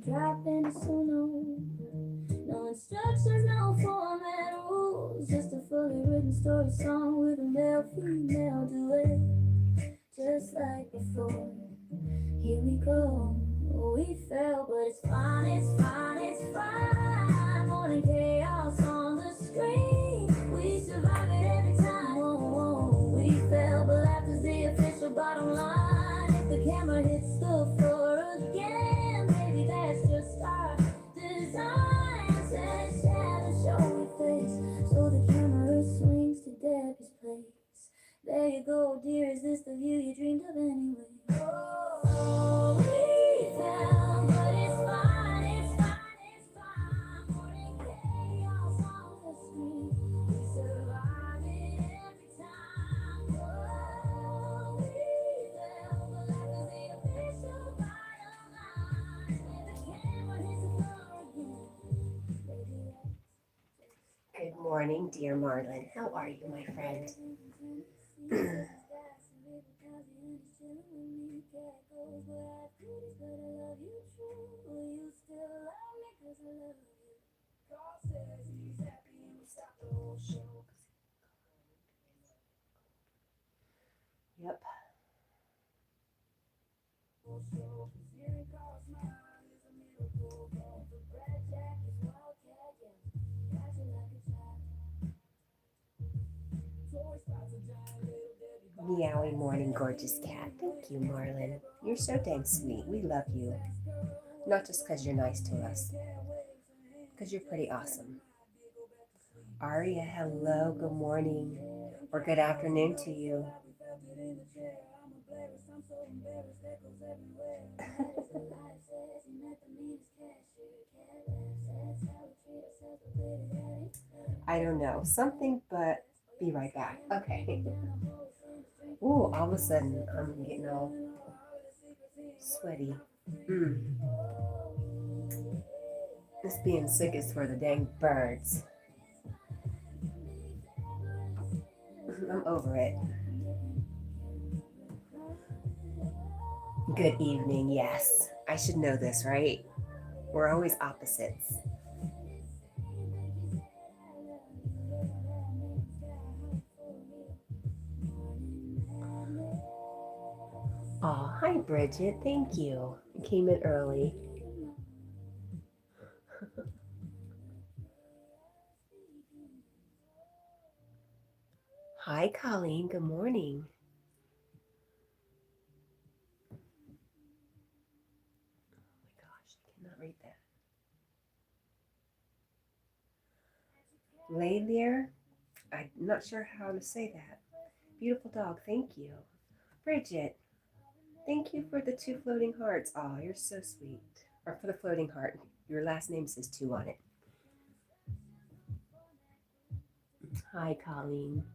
dropping snow. No instructions, no format rules. Just a fully written story song with a male female duet. Just like before. Here we go. We fell, but it's fine, it's fine, it's fine. More than chaos on the screen. We survive it every time. Whoa, whoa. We fell, but laughter's the official bottom line. If the camera hits the floor again, maybe that's just our design. Says shadow, show we face. So the camera swings to Debbie's place. There you go, dear. Is this the view you dreamed of anyway? Oh, we fell, but it's fine, it's fine, it's fine. Morning chaos on the screen. We survive it every time. Oh, we fell, but life is the official bottom line. And the camera hits the floor again. Baby, Good morning, dear Marlin. How are you, my friend? Yep. Meowie morning, gorgeous cat. Thank you, Marlin. You're so dang sweet. We love you. Not just because you're nice to us, because you're pretty awesome. Aria, hello, good morning, or good afternoon to you. I don't know. Something, but be right back. Okay. Ooh, all of a sudden, I'm getting all sweaty. This being sick is for the dang birds. I'm over it. Good evening, yes. I should know this, right? We're always opposites. Oh, hi, Bridget. Thank you. You came in early. Hi, Colleen. Good morning. Oh my gosh, I cannot read that. Lay there. I'm not sure how to say that. Beautiful dog. Thank you. Bridget, thank you for the 2 floating hearts. Oh, you're so sweet. Or for the floating heart. Your last name says 2 on it. Hi, Colleen.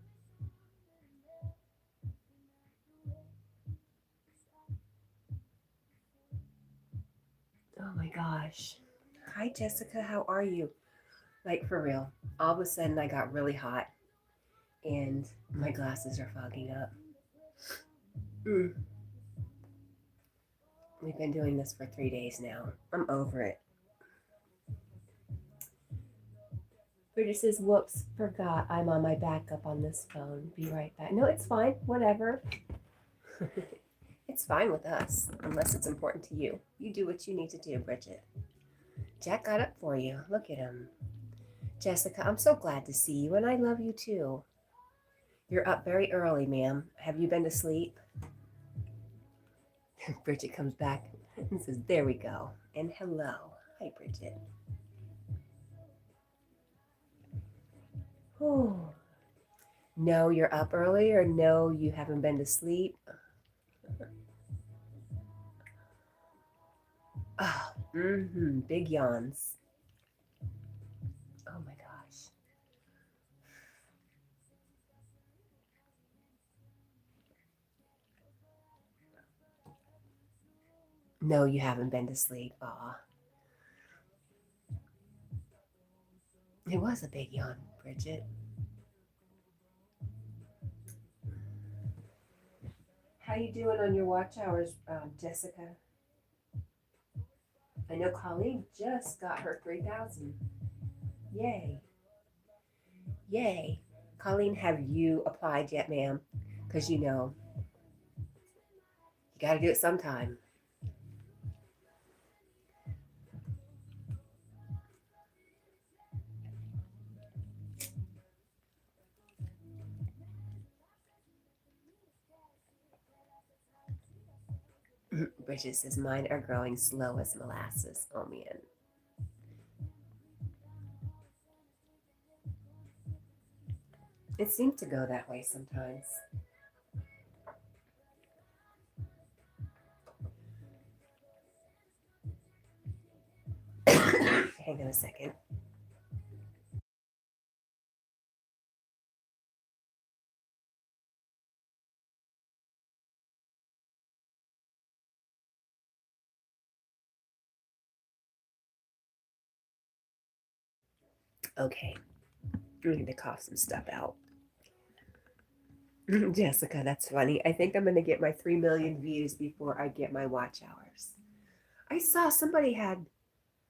Oh my gosh. Hi, Jessica. How are you? Like, for real. All of a sudden, I got really hot and my glasses are fogging up. We've been doing this for 3 days now. I'm over it. Bridget says, whoops, forgot I'm on my backup on this phone. Be right back. No, it's fine. Whatever. It's fine with us, unless it's important to you. You do what you need to do, Bridget. Jack got up for you. Look at him. Jessica, I'm so glad to see you, and I love you too. You're up very early, ma'am. Have you been to sleep? Bridget comes back and says, there we go. And hello. Hi, Bridget. Oh. No, you're up early, or no, you haven't been to sleep. Oh, big yawns. Oh my gosh. No, you haven't been to sleep. Aw. It was a big yawn, Bridget. How you doing on your watch hours, Jessica? I know Colleen just got her 3,000. Yay. Yay. Colleen, have you applied yet, ma'am? Because you know, you got to do it sometime. Bridget says, mine are growing slow as molasses. Oh, man. It seems to go that way sometimes. Hang on a second. Okay. I need to cough some stuff out. Jessica, that's funny. I think I'm going to get my 3 million views before I get my watch hours. I saw somebody had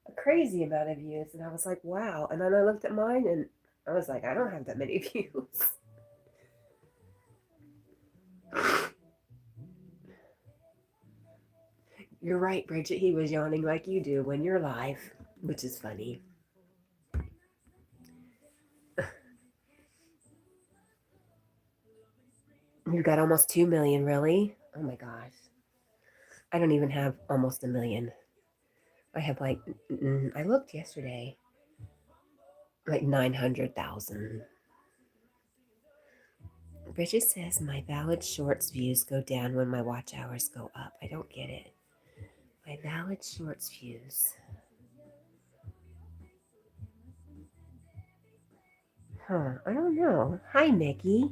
a crazy amount of views, and I was like, wow. And then I looked at mine, and I was like, I don't have that many views. You're right, Bridget. He was yawning like you do when you're live, which is funny. You've got almost 2 million, really? Oh my gosh. I don't even have almost a million. I have like, I looked yesterday, like 900,000. Bridget says my valid shorts views go down when my watch hours go up. I don't get it. My valid shorts views. Huh, I don't know. Hi, Mickey.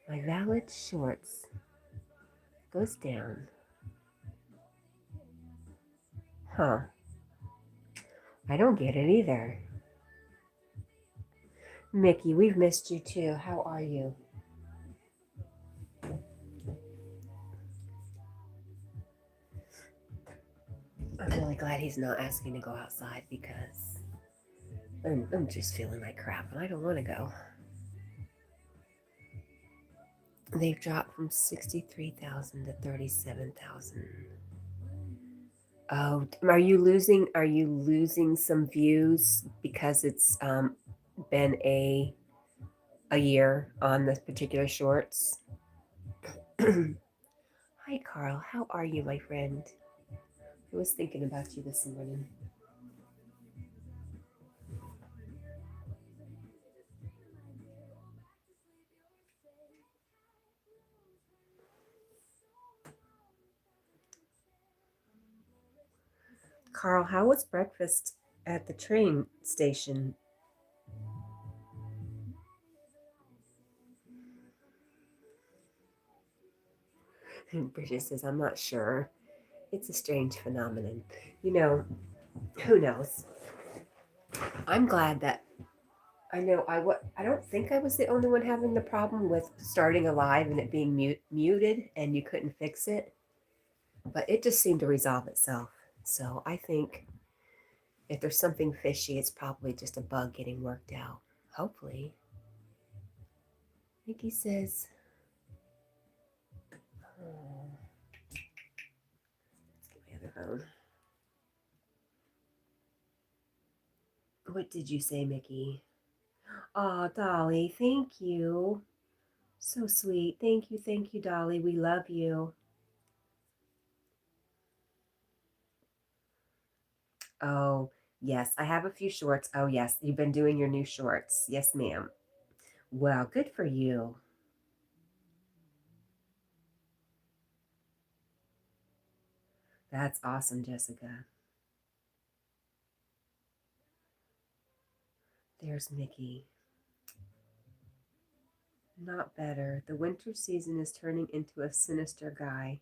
My valid shorts goes down. Huh. I don't get it either. Mickey, we've missed you too. How are you? I'm really glad he's not asking to go outside because I'm just feeling like crap and I don't want to go. They've dropped from 63,000 to 37,000. Oh, are you losing some views because it's been a year on this particular shorts? Hi Carl, how are you, my friend? I was thinking about you this morning. Carl, how was breakfast at the train station? Bridget says, I'm not sure. It's a strange phenomenon. You know, who knows? I'm glad that I know I don't think I was the only one having the problem with starting a live and it being muted and you couldn't fix it. But it just seemed to resolve itself. So I think if there's something fishy, it's probably just a bug getting worked out. Hopefully. Nikki says, oh, let's get my other phone. What did you say, Mickey? Aw, Dolly, thank you. So sweet. Thank you, Dolly. We love you. Oh, yes, I have a few shorts. Oh, yes, you've been doing your new shorts. Yes, ma'am. Well, good for you. That's awesome, Jessica. There's Mickey. Not better. The winter season is turning into a sinister guy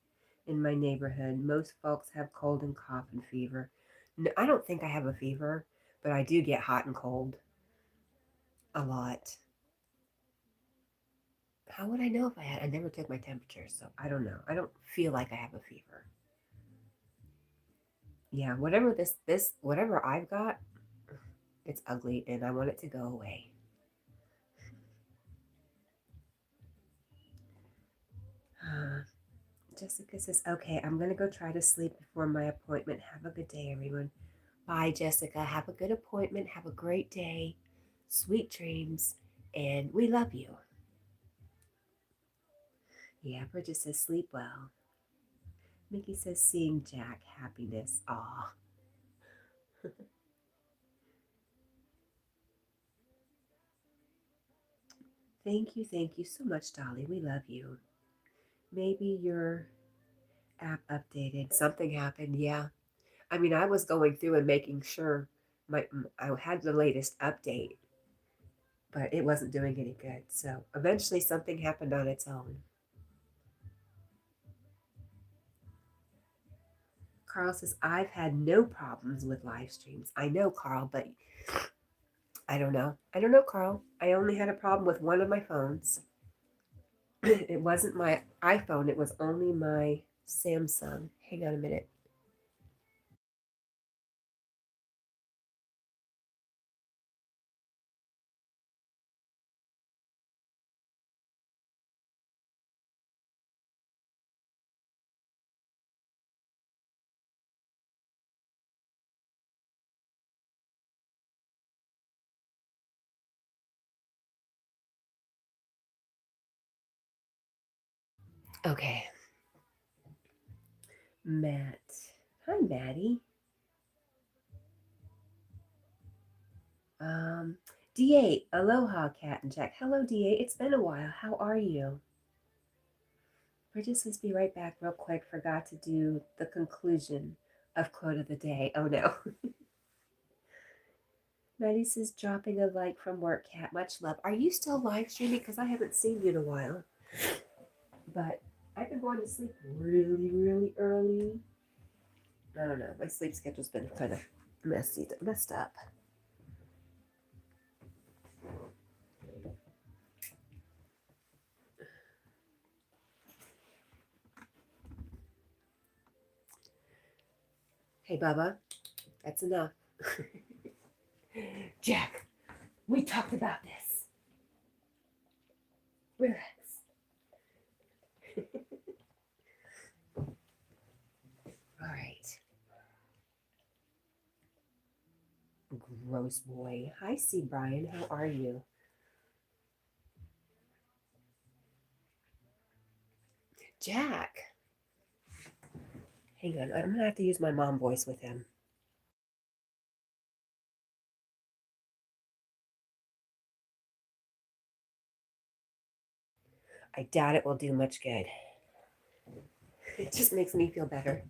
in my neighborhood. Most folks have cold and cough and fever. No, I don't think I have a fever, but I do get hot and cold a lot. How would I know if I had? I never took my temperature, so I don't know. I don't feel like I have a fever. Yeah, whatever I've got, it's ugly and I want it to go away. Jessica says, okay, I'm going to go try to sleep before my appointment. Have a good day, everyone. Bye, Jessica. Have a good appointment. Have a great day. Sweet dreams. And we love you. Yeah, Bridget says, sleep well. Mickey says, seeing Jack, happiness. Aw. Thank you so much, Dolly. We love you. Maybe your app updated. Something happened. Yeah. I mean, I was going through and making sure I had the latest update, but it wasn't doing any good. So eventually something happened on its own. Carl says, I've had no problems with live streams. I know, Carl, but I don't know. I don't know, Carl. I only had a problem with one of my phones. It wasn't my iPhone, it was only my Samsung. Hang on a minute. Okay. Matt. Hi, Maddie. Um, D8. Aloha, Cat and Jack. Hello, D8. It's been a while. How are you? Bridget says, be right back real quick. Forgot to do the conclusion of quote of the day. Oh, no. Maddie says, dropping a like from work, Cat. Much love. Are you still live streaming? Because I haven't seen you in a while. But I've been going to sleep really, really early. I don't know. My sleep schedule's been kind of messed up. Hey, Bubba, that's enough. Jack, we talked about this. Relax. All right. Gross boy. Hi, C. Brian. How are you? Jack. Hang on. I'm going to have to use my mom voice with him. I doubt it will do much good. It just makes me feel better.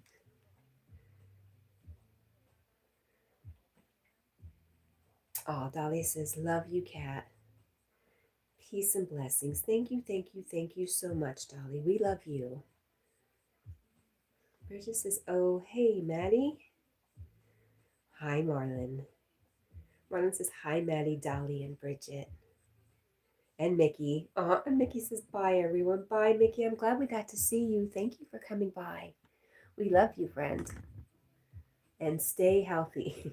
Oh, Dolly says, love you, Cat. Peace and blessings. Thank you so much, Dolly. We love you. Bridget says, oh, hey, Maddie. Hi, Marlon. Marlon says, hi, Maddie, Dolly, and Bridget. And Mickey. And Mickey says, bye, everyone. Bye, Mickey. I'm glad we got to see you. Thank you for coming by. We love you, friend. And stay healthy.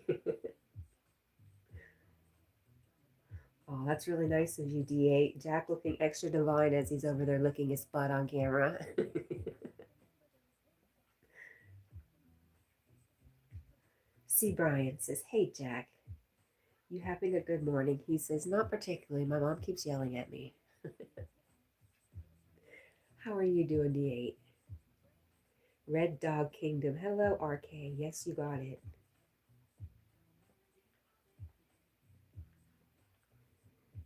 Oh, that's really nice of you, D8. Jack looking extra divine as he's over there licking his butt on camera. See, Brian says, hey, Jack, you having a good morning? He says, not particularly. My mom keeps yelling at me. How are you doing, D8? Red Dog Kingdom. Hello, RK. Yes, you got it.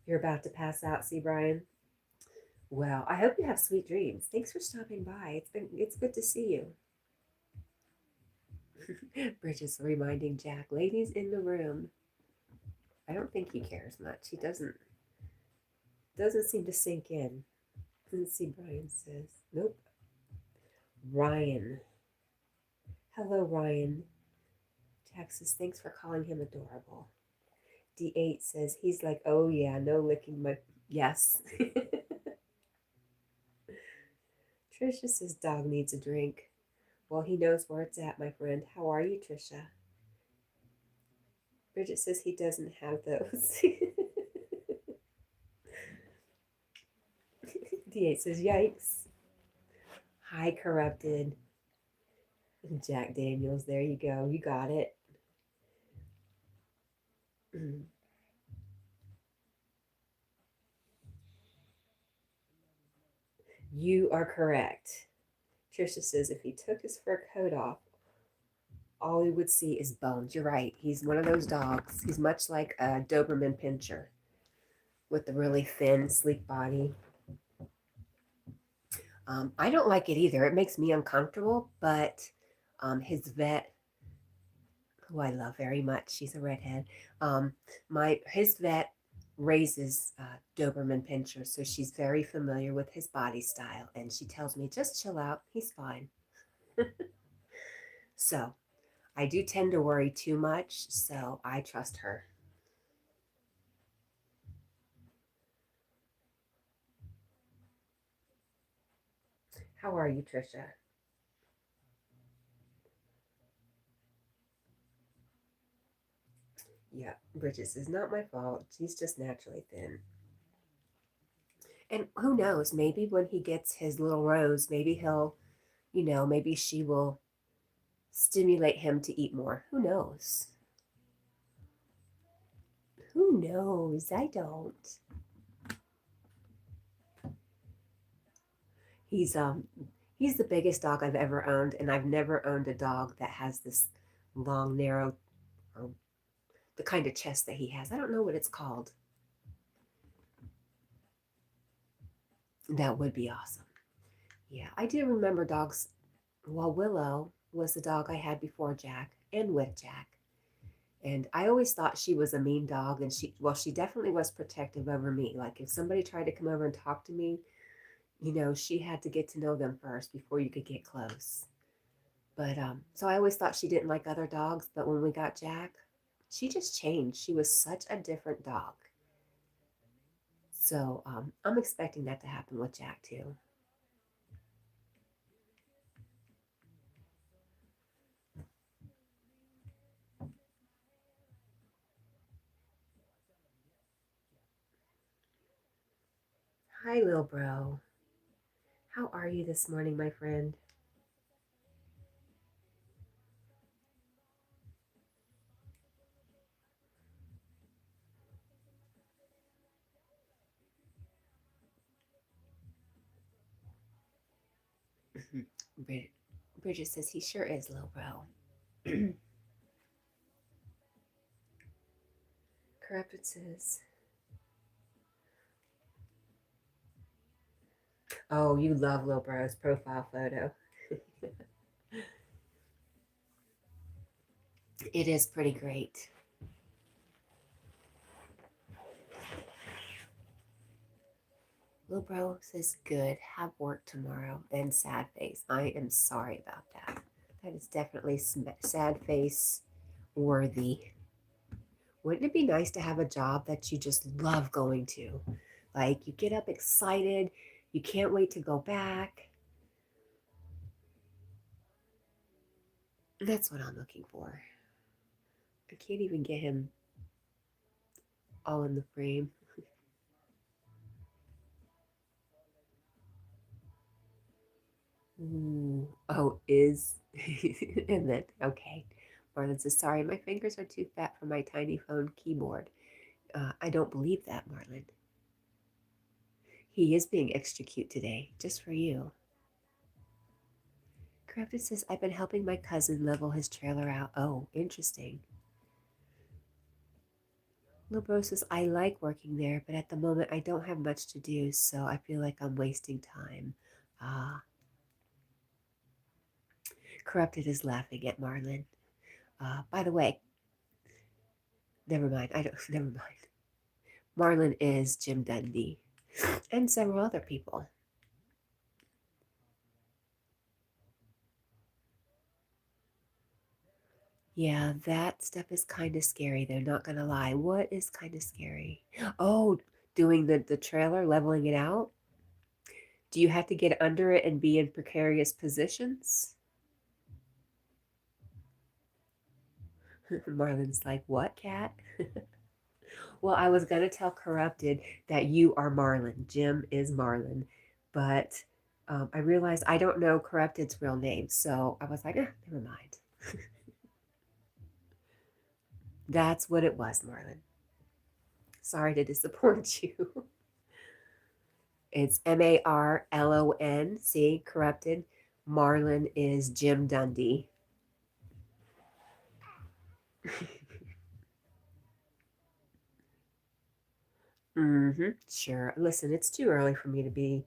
You're about to pass out, see, Brian? Well, I hope you have sweet dreams. Thanks for stopping by. It's good to see you. Bridget's reminding Jack, ladies in the room. I don't think he cares much. He doesn't seem to sink in. Let's see, Brian says. Nope. Ryan. Hello, Ryan. Jack says, thanks for calling him adorable. D8 says, he's like, oh yeah, no licking my. Yes. Trisha says, dog needs a drink. Well, he knows where it's at, my friend. How are you, Trisha? Bridget says he doesn't have those. D8 says, yikes. Hi, corrupted. Jack Daniels, there you go. You got it. You are correct. Trisha says if he took his fur coat off, all we would see is bones. You're right. He's one of those dogs. He's much like a Doberman Pinscher with the really thin, sleek body. I don't like it either. It makes me uncomfortable, but his vet, who I love very much, she's a redhead. His vet raises Doberman Pinscher, so she's very familiar with his body style, and she tells me just chill out. He's fine. So I do tend to worry too much, so I trust her. How are you, Trisha? Yeah, Bridget says, not my fault. She's just naturally thin. And who knows, maybe when he gets his little rose, maybe he'll, maybe she will stimulate him to eat more. Who knows? Who knows? I don't. He's he's the biggest dog I've ever owned, and I've never owned a dog that has this long, narrow, or the kind of chest that he has. I don't know what it's called. That would be awesome. Yeah, I do remember dogs. Well, Willow was the dog I had before Jack and with Jack. And I always thought she was a mean dog. And she definitely was protective over me. Like if somebody tried to come over and talk to me, she had to get to know them first before you could get close. But so I always thought she didn't like other dogs. But when we got Jack, she just changed. She was such a different dog. So I'm expecting that to happen with Jack too. Hi, little bro. How are you this morning, my friend? Bridget says he sure is, little bro. Corrupted says, oh, you love little bro's profile photo. It is pretty great. Little bro says, good, have work tomorrow. And sad face. I am sorry about that. That is definitely sad face worthy. Wouldn't it be nice to have a job that you just love going to? Like you get up excited, you can't wait to go back. That's what I'm looking for. I can't even get him all in the frame. Ooh. Oh, is. And then, okay. Marlon says, sorry, my fingers are too fat for my tiny phone keyboard. I don't believe that, Marlon. He is being extra cute today, just for you. Crafted says, I've been helping my cousin level his trailer out. Oh, interesting. Lil says, I like working there, but at the moment I don't have much to do, so I feel like I'm wasting time. Ah. Corrupted is laughing at Marlon. By the way, never mind. Never mind. Marlon is Jim Dundee and several other people. Yeah, that stuff is kind of scary. They're not going to lie. What is kind of scary? Oh, doing the trailer, leveling it out? Do you have to get under it and be in precarious positions? Marlon's like, what, Cat? Well, I was going to tell Corrupted that you are Marlon. Jim is Marlon. But I realized I don't know Corrupted's real name. So I was like, never mind. That's what it was, Marlon. Sorry to disappoint you. It's Marlon. See, Corrupted. Marlon is Jim Dundee. Sure. Listen, it's too early for me to be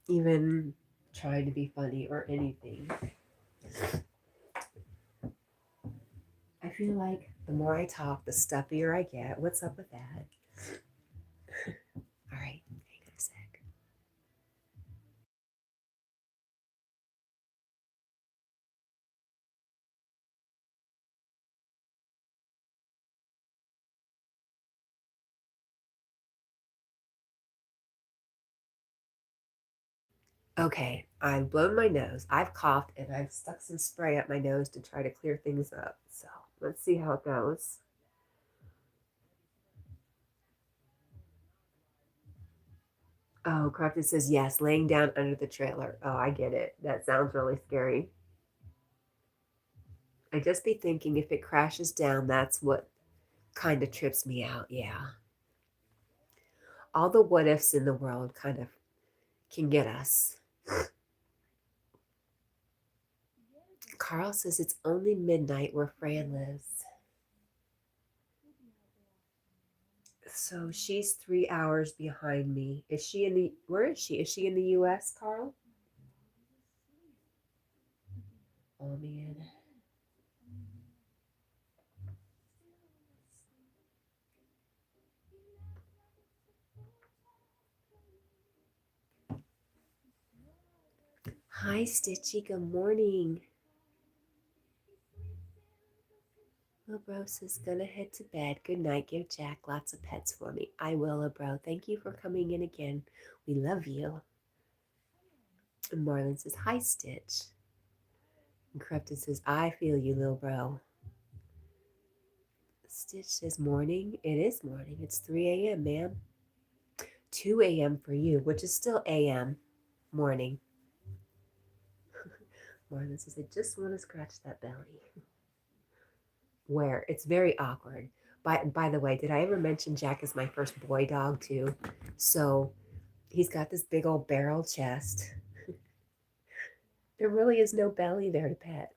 even trying to be funny or anything. I feel like the more I talk, the stuffier I get. What's up with that? All right, hang on a sec. Okay, I've blown my nose, I've coughed, and I've stuck some spray up my nose to try to clear things up. So let's see how it goes. Oh, Crafted says yes, laying down under the trailer. Oh, I get it. That sounds really scary. I just be thinking if it crashes down, that's what kind of trips me out. Yeah. All the what ifs in the world kind of can get us. Carl says it's only midnight where Fran lives. So she's 3 hours behind me. Is she in the, where is she? Is she in the US, Carl? Oh man. Hi, Stitchy. Good morning. Little says, gonna head to bed. Good night. Give Jack lots of pets for me. I will, Bro. Thank you for coming in again. We love you. And Marlon says, hi, Stitch. And Corrupted says, I feel you, little bro. Stitch says, morning. It is morning. It's 3 a.m., ma'am. 2 a.m. for you, which is still a.m. morning. Marlon says, I just want to scratch that belly. Where? It's very awkward. By the way, did I ever mention Jack is my first boy dog, too? So he's got this big old barrel chest. There really is no belly there to pet.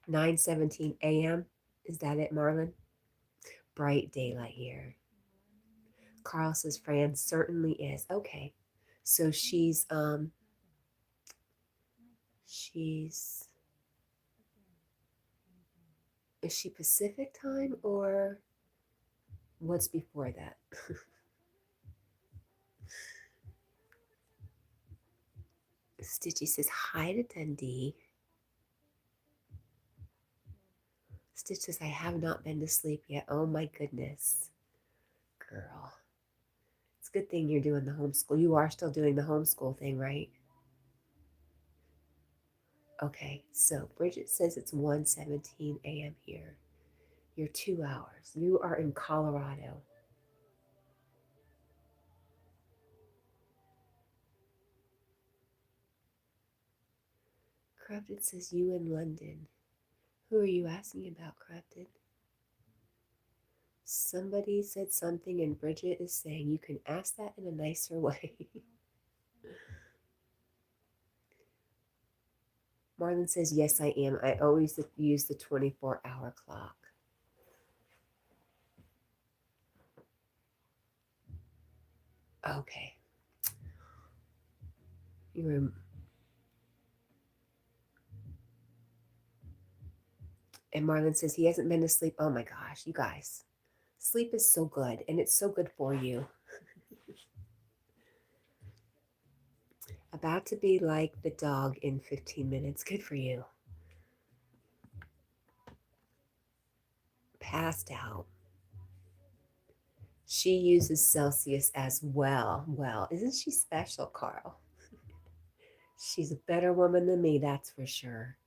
9:17 a.m. Is that it, Marlon? Bright daylight here. Carl says Fran certainly is. Okay. So she's is she Pacific time or what's before that? Stitchy says hi to Dundee. Stitch says I have not been to sleep yet. Oh my goodness. Girl. It's a good thing you're doing the homeschool. You are still doing the homeschool thing, right? Okay, so Bridget says it's 1:17 a.m. here. You're 2 hours. You are in Colorado. Corrupted says you in London. Who are you asking about, Corrupted? Somebody said something and Bridget is saying you can ask that in a nicer way. Marlon says, yes, I am. I always use the 24-hour clock. Okay. And Marlon says he hasn't been to sleep. Oh my gosh, you guys. Sleep is so good, and it's so good for you. About to be like the dog in 15 minutes. Good for you. Passed out. She uses Celsius as well. Well, isn't she special, Carl? She's a better woman than me, that's for sure.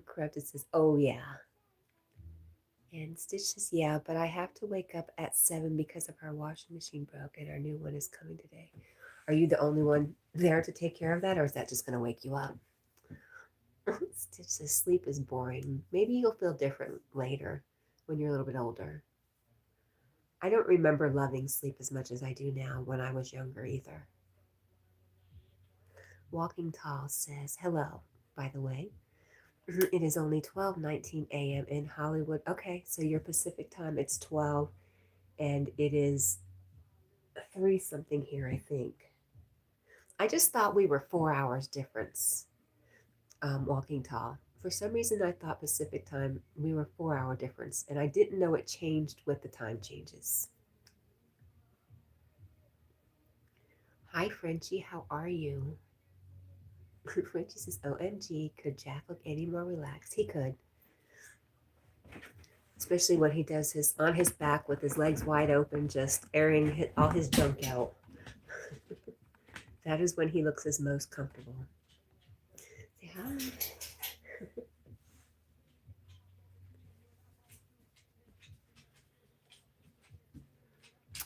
Corrupted says, oh yeah. And Stitch says, yeah, but I have to wake up at 7 because of our washing machine broke and our new one is coming today. Are you the only one there to take care of that, or is that just going to wake you up? Stitch says, sleep is boring. Maybe you'll feel different later when you're a little bit older. I don't remember loving sleep as much as I do now when I was younger either. Walking Tall says, hello, by the way. It is only 12:19 a.m. in Hollywood. Okay, so your Pacific time, it's 12, and it is 3 something here, I think. I just thought we were 4 hours difference, Walking Tall. For some reason, I thought Pacific time, we were 4 hour difference, and I didn't know it changed with the time changes. Hi, Frenchie, how are you? Frenchie says, OMG, could Jack look any more relaxed? He could. Especially when he does his on his back with his legs wide open, just airing all his junk out. That is when he looks his most comfortable. Say hi.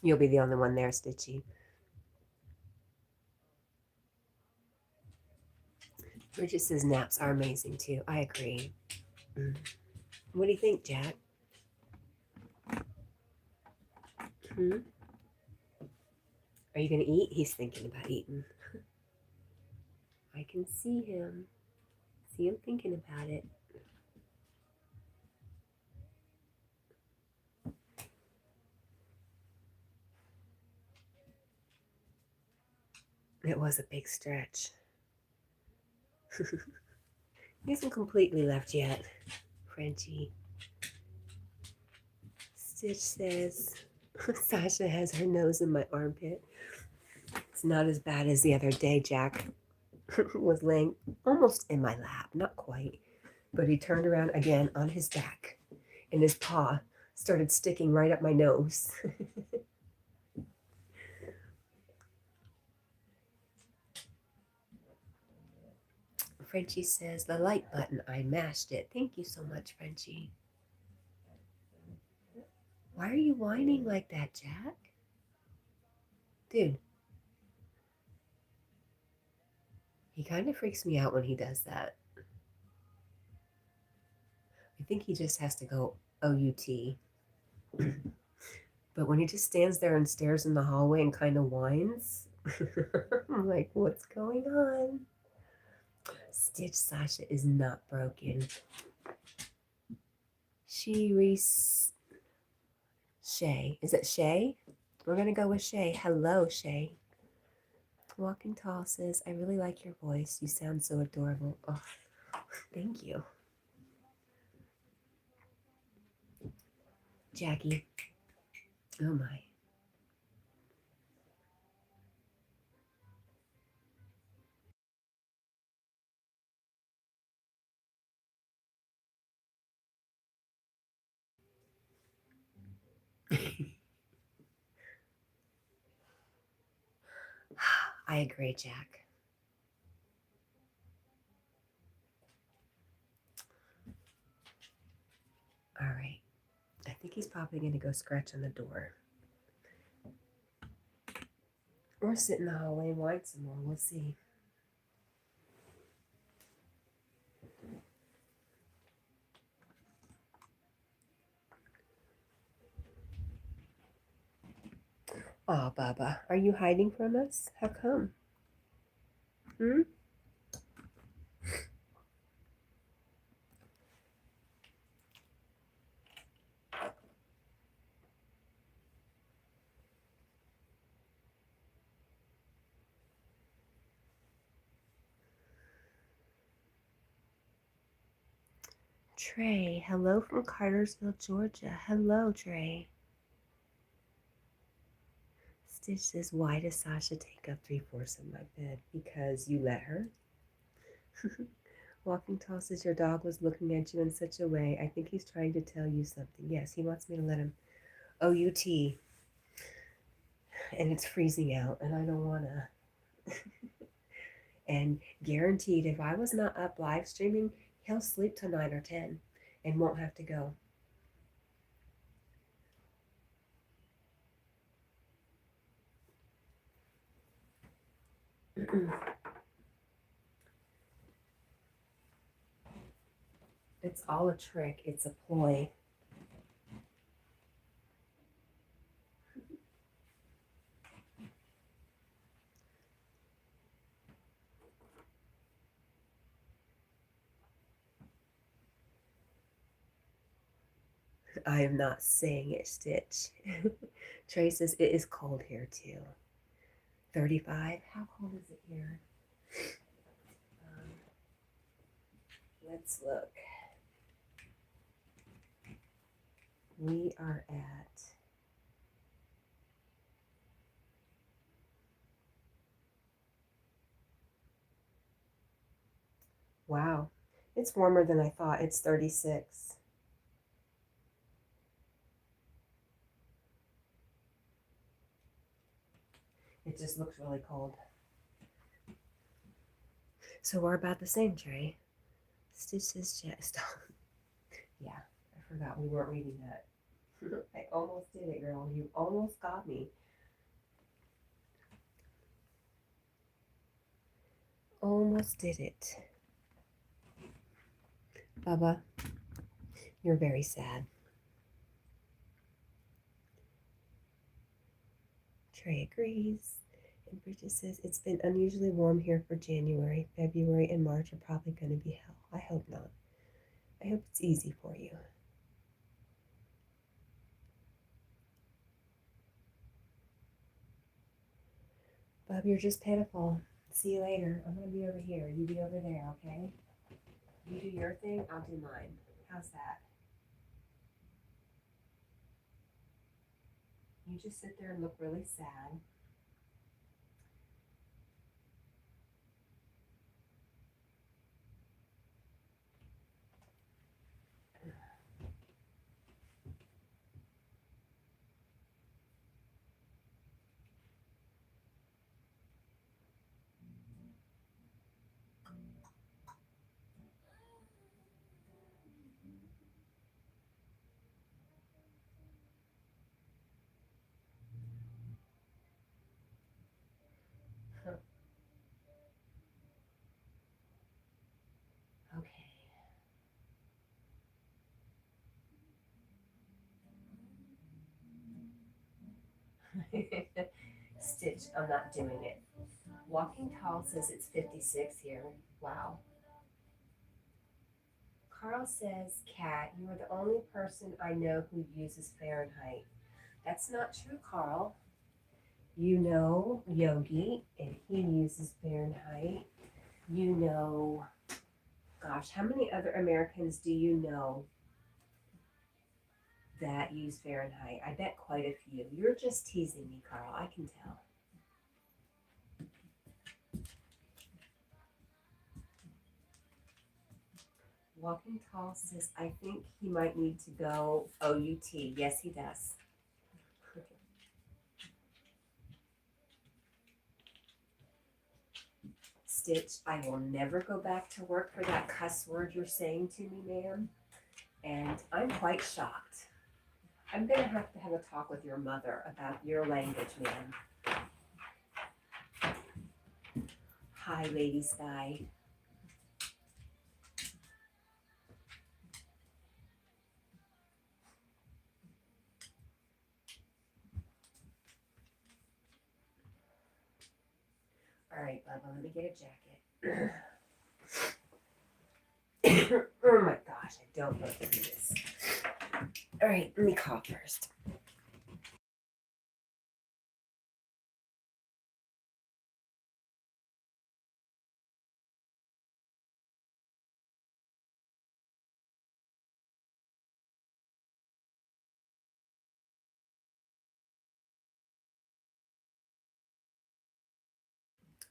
You'll be the only one there, Stitchy. Bridget says naps are amazing too. I agree. What do you think, Jack? Are you going to eat? He's thinking about eating. I can see him. See him thinking about it. It was a big stretch. He hasn't completely left yet, Frenchie. Stitch says, Sasha has her nose in my armpit. It's not as bad as the other day. Jack was laying almost in my lap, not quite, but he turned around again on his back, and his paw started sticking right up my nose. Frenchie says, the like button, I mashed it. Thank you so much, Frenchie. Why are you whining like that, Jack? Dude. He kind of freaks me out when he does that. I think he just has to go OUT. But when he just stands there and stares in the hallway and kind of whines, I'm like, what's going on? Stitch Sasha is not broken. Shay. Is it Shay? We're going to go with Shay. Hello, Shay. Walking Tall says, I really like your voice. You sound so adorable. Oh, thank you. Jackie. Oh, my. I agree, Jack. All right. I think he's probably going to go scratch on the door. Or sit in the hallway and whine some more. We'll see. Aw, Baba, are you hiding from us? How come? Trey, hello from Cartersville, Georgia. Hello, Trey. Stitch says, why does Sasha take up 3/4 of my bed? Because you let her? Walking Tall says, your dog was looking at you in such a way. I think he's trying to tell you something. Yes, he wants me to let him OUT. And it's freezing out, and I don't want to. And guaranteed, if I was not up live streaming, He'll sleep till 9 or 10 and won't have to go. It's all a trick. It's a ploy. I am not saying it, Stitch. Trey says it is cold here too. 35? How cold is it here? Let's look. We are at wow. It's warmer than I thought. It's 36. It just looks really cold. So we're about the same, Trey. Stitch's chest. Yeah, I forgot we weren't reading that. I almost did it, girl. You almost got me. Almost did it. Bubba, you're very sad. Trey agrees. And Bridget says, it's been unusually warm here for January. February and March are probably going to be hell. I hope not. I hope it's easy for you. Bub, you're just pitiful. See you later. I'm going to be over here. You be over there, okay? You do your thing, I'll do mine. How's that? You just sit there and look really sad. Okay. Stitch, I'm not doing it. Walking Tall says it's 56 here. Wow. Carl says, Cat, you are the only person I know who uses Fahrenheit. That's not true, Carl. You know Yogi, and he uses Fahrenheit. You know, gosh, how many other Americans do you know that use Fahrenheit? I bet quite a few. You're just teasing me, Carl. I can tell. Walking Tall says, I think he might need to go OUT. Yes, he does. Stitch, I will never go back to work for that cuss word you're saying to me, ma'am. And I'm quite shocked. I'm going to have a talk with your mother about your language, ma'am. Hi, Lady Sky. All right, Bubba, let me get a jacket. Oh my gosh, I don't know what to do this. All right, let me cough first.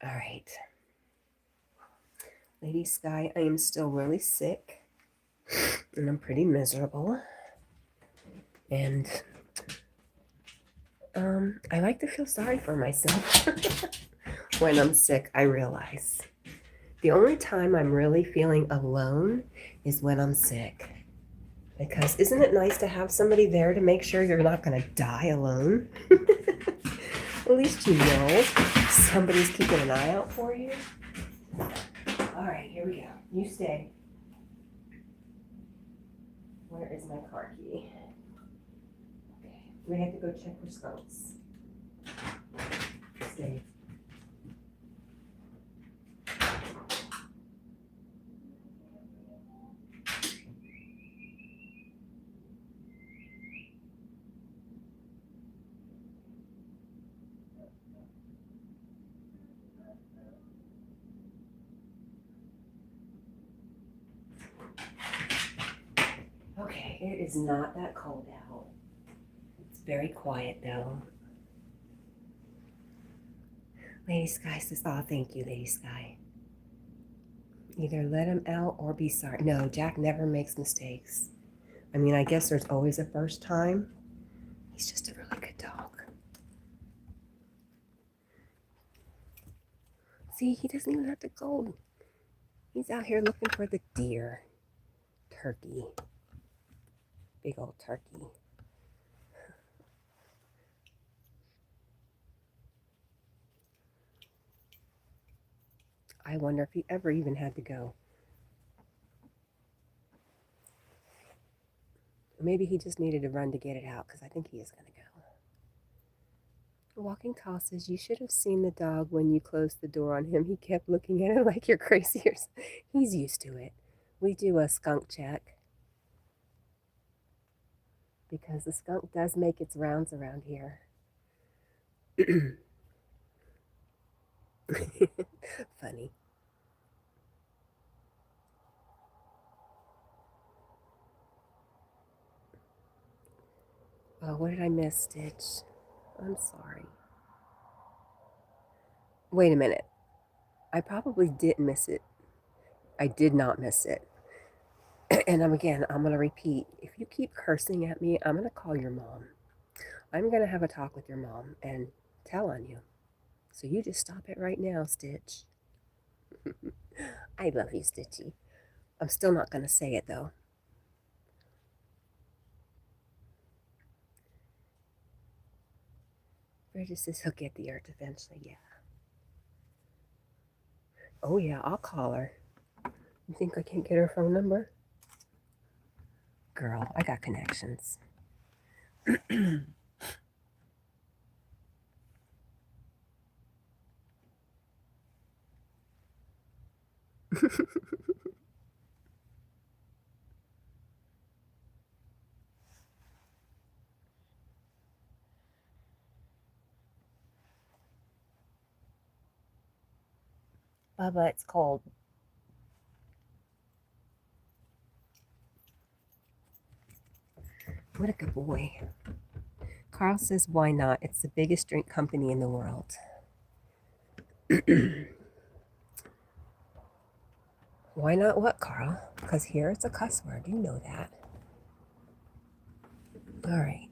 All right. Lady Sky, I am still really sick. And I'm pretty miserable. And I like to feel sorry for myself when I'm sick, I realize. The only time I'm really feeling alone is when I'm sick. Because isn't it nice to have somebody there to make sure you're not going to die alone? At least you know somebody's keeping an eye out for you. All right, here we go. You stay. Where is my car key? Okay, we have to go check for skunks. Stay. Okay, it is not that cold out. It's very quiet though. Lady Sky says, oh, thank you, Lady Sky. Either let him out or be sorry. No, Jack never makes mistakes. I mean, I guess there's always a first time. He's just a really good dog. See, he doesn't even have to go. He's out here looking for the deer. Turkey. Big old turkey. I wonder if he ever even had to go. Maybe he just needed to run to get it out, because I think he is going to go. Walking Tall says, you should have seen the dog when you closed the door on him. He kept looking at it like you're crazy. He's used to it. We do a skunk check, because the skunk does make its rounds around here. Funny. Oh, what did I miss, Stitch? I'm sorry. Wait a minute. I probably did miss it. I did not miss it. And I'm going to repeat. If you keep cursing at me, I'm going to call your mom. I'm going to have a talk with your mom and tell on you. So you just stop it right now, Stitch. I love you, Stitchy. I'm still not going to say it, though. Bridget says he'll get the earth eventually, yeah. Oh, yeah, I'll call her. You think I can't get her phone number? Girl, I got connections. Bubba, it's cold. What a good boy. Carl says, why not? It's the biggest drink company in the world. Why not what, Carl? Because here it's a cuss word. You know that. All right.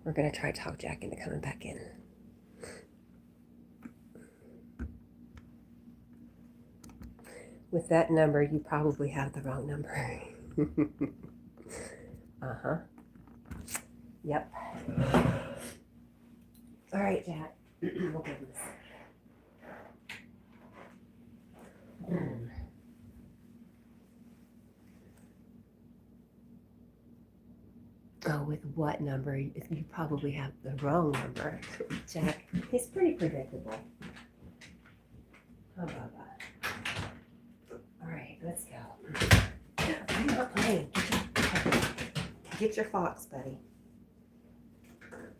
We're going to try to talk Jack into coming back in. With that number, you probably have the wrong number. Uh-huh. Yep. All right, Jack. We'll give this. Oh, with what number? You probably have the wrong number. Jack, he's pretty predictable. How about that? All right, let's go. I'm not playing. Get your fox, buddy.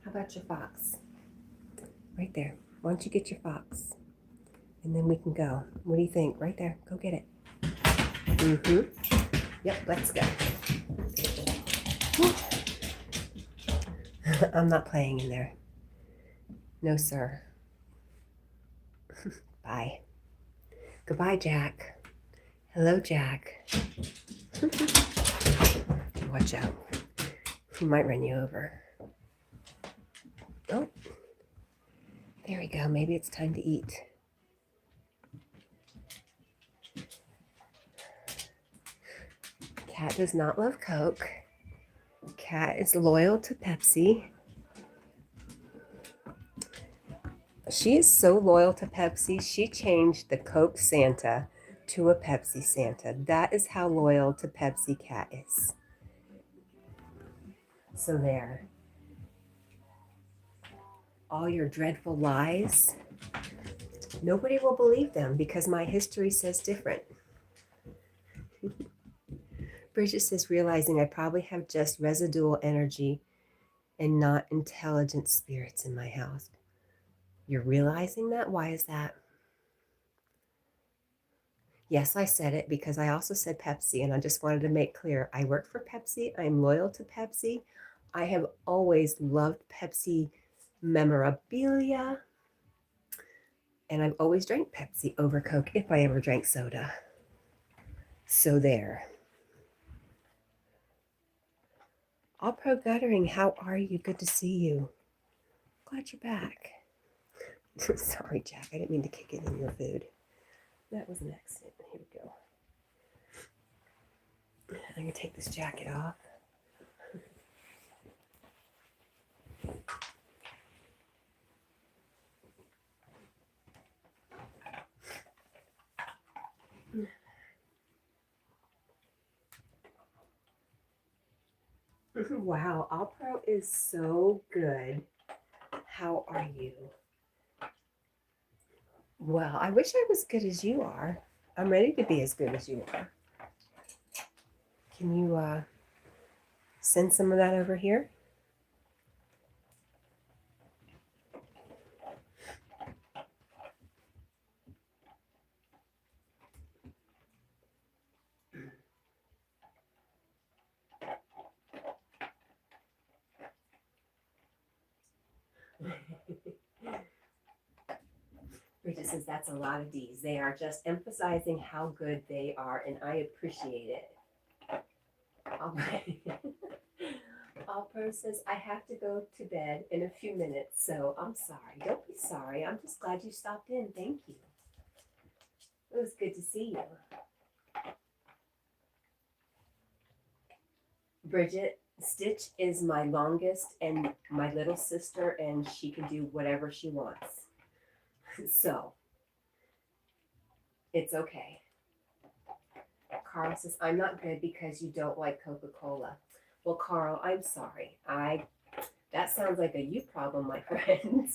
How about your fox? Right there. Why don't you get your fox? And then we can go. What do you think? Right there. Go get it. Mm-hmm. Yep, let's go. I'm not playing in there. No, sir. Bye. Goodbye, Jack. Hello, Jack. Watch out. He might run you over. Oh. There we go. Maybe it's time to eat. Cat does not love Coke. Cat is loyal to Pepsi. She is so loyal to Pepsi, she changed the Coke Santa to a Pepsi Santa. That is how loyal to Pepsi Cat is. So there. All your dreadful lies, nobody will believe them because my history says different. Bridget says, realizing I probably have just residual energy and not intelligent spirits in my house. You're realizing that? Why is that? Yes, I said it because I also said Pepsi, and I just wanted to make clear I work for Pepsi. I'm loyal to Pepsi. I have always loved Pepsi memorabilia, and I've always drank Pepsi over Coke if I ever drank soda. So there. All Pro Guttering, how are you? Good to see you. Glad you're back. Sorry, Jack. I didn't mean to kick it in your food. That was an accident. Here we go. I'm going to take this jacket off. Wow, All Pro is so good. How are you? Well, I wish I was good as you are. I'm ready to be as good as you are. Can you send some of that over here? Bridget says that's a lot of D's. They are just emphasizing how good they are, and I appreciate it. All right. All Pro says, I have to go to bed in a few minutes, so I'm sorry. Don't be sorry. I'm just glad you stopped in. Thank you. It was good to see you. Bridget, Stitch is my longest and my little sister, and she can do whatever she wants. So, it's okay. Carl says, I'm not good because you don't like Coca-Cola. Well, Carl, I'm sorry. That sounds like a you problem, my friend.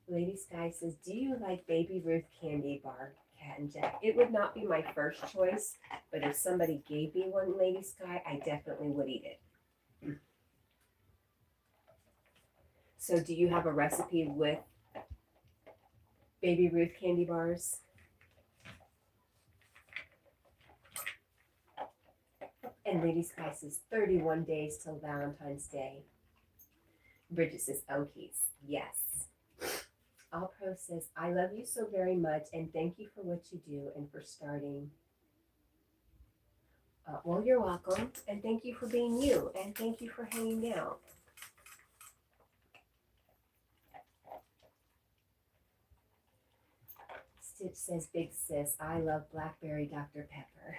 Lady Sky says, do you like Baby Ruth candy bar, Cat and Jack? It would not be my first choice, but if somebody gave me one, Lady Sky, I definitely would eat it. So do you have a recipe with Baby Ruth candy bars? And Lady Sky says 31 days till Valentine's Day. Bridget says, Okies. Yes. All Pro says, I love you so very much and thank you for what you do and for starting. Well, you're welcome. And thank you for being you. And thank you for hanging out. Stitch says, big sis, I love Blackberry Dr. Pepper.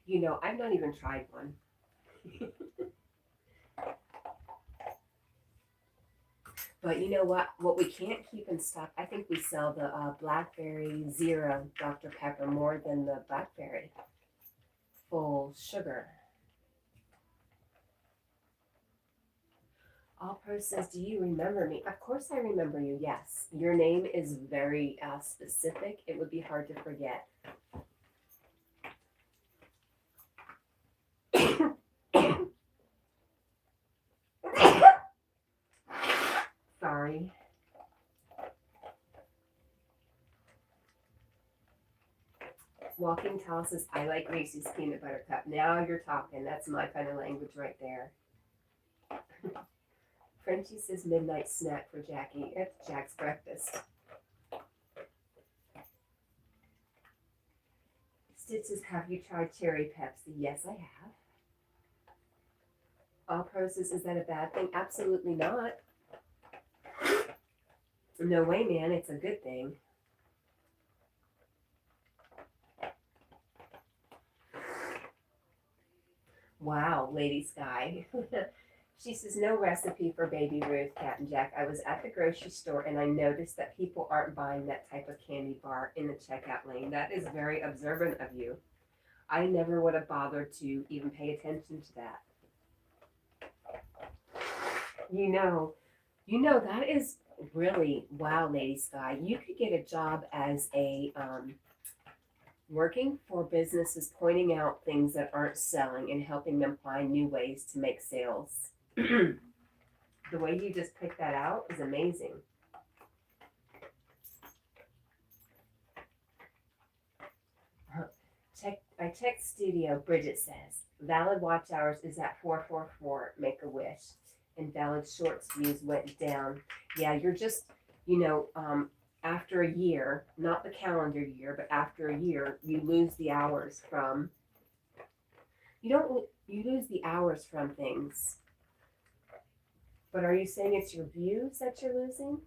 You know, I've not even tried one. But you know what? What we can't keep in stock, I think we sell the Blackberry Zero Dr. Pepper more than the Blackberry full sugar. All Pro says, do you remember me? Of course I remember you, yes. Your name is very specific. It would be hard to forget. Sorry. Walking Tall says, I like Reese's Peanut Butter Cup. Now you're talking. That's my kind of language right there. Frenchie says, midnight snack for Jackie. It's Jack's breakfast. Stitch says, have you tried cherry Pepsi? Yes, I have. All Pro says, is that a bad thing? Absolutely not. No way, man. It's a good thing. Wow, Lady Sky. She says, no recipe for Baby Ruth, Cat and Jack. I was at the grocery store and I noticed that people aren't buying that type of candy bar in the checkout lane. That is very observant of you. I never would have bothered to even pay attention to that. You know, that is really wow, Lady Sky. You could get a job as a working for businesses, pointing out things that aren't selling and helping them find new ways to make sales. The way you just picked that out is amazing. I checked studio. Bridget says valid watch hours is at 444. Make a wish, and valid shorts views went down. Yeah, you're just after a year, not the calendar year, but after a year, you lose the hours from. You lose the hours from things. But are you saying it's your views that you're losing?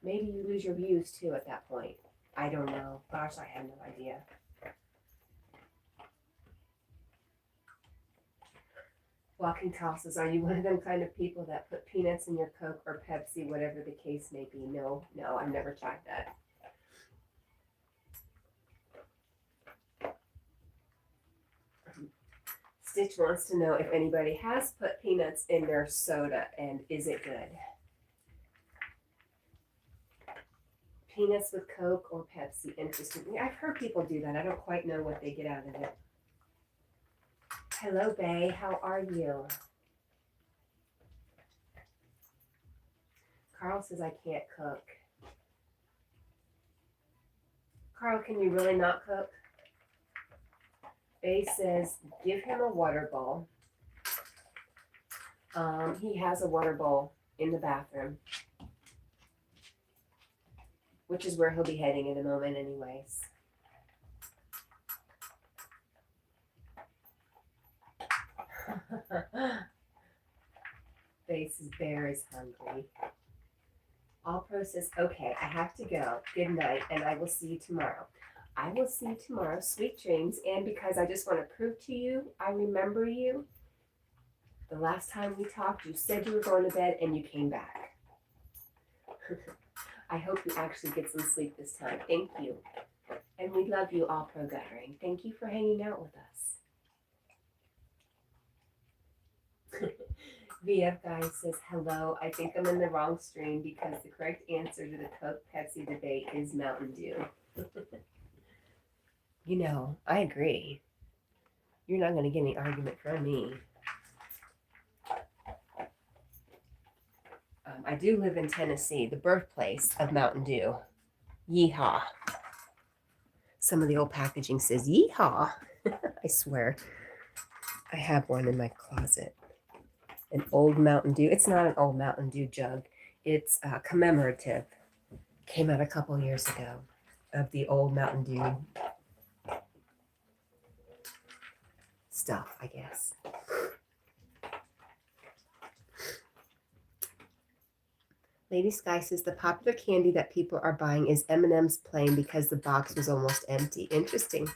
Maybe you lose your views too at that point. I don't know. Gosh, I have no idea. Walking tosses, are you one of them kind of people that put peanuts in your Coke or Pepsi, whatever the case may be? No, I've never tried that. Stitch wants to know if anybody has put peanuts in their soda and is it good? Peanuts with Coke or Pepsi, interesting. I've heard people do that. I don't quite know what they get out of it. Hello, Bay. How are you? Carl says I can't cook. Carl, can you really not cook? Bay says give him a water bowl. He has a water bowl in the bathroom, which is where he'll be heading in a moment anyways. Face's bear is hungry. All Pro says, okay, I have to go. Good night, and I will see you tomorrow. I will see you tomorrow. Sweet dreams. And because I just want to prove to you, I remember you. The last time we talked, you said you were going to bed, and you came back. I hope you actually get some sleep this time. Thank you. And we love you, All Pro Guttering. Thank you for hanging out with us. VF Guy says, hello, I think I'm in the wrong stream because the correct answer to the Coke Pepsi debate is Mountain Dew. I agree. You're not going to get any argument from me. I do live in Tennessee, the birthplace of Mountain Dew. Yeehaw. Some of the old packaging says yeehaw. I swear. I have one in my closet. An old Mountain Dew. It's not an old Mountain Dew jug. It's commemorative. Came out a couple years ago of the old Mountain Dew stuff, I guess. Lady Sky says the popular candy that people are buying is M&M's plain because the box was almost empty. Interesting.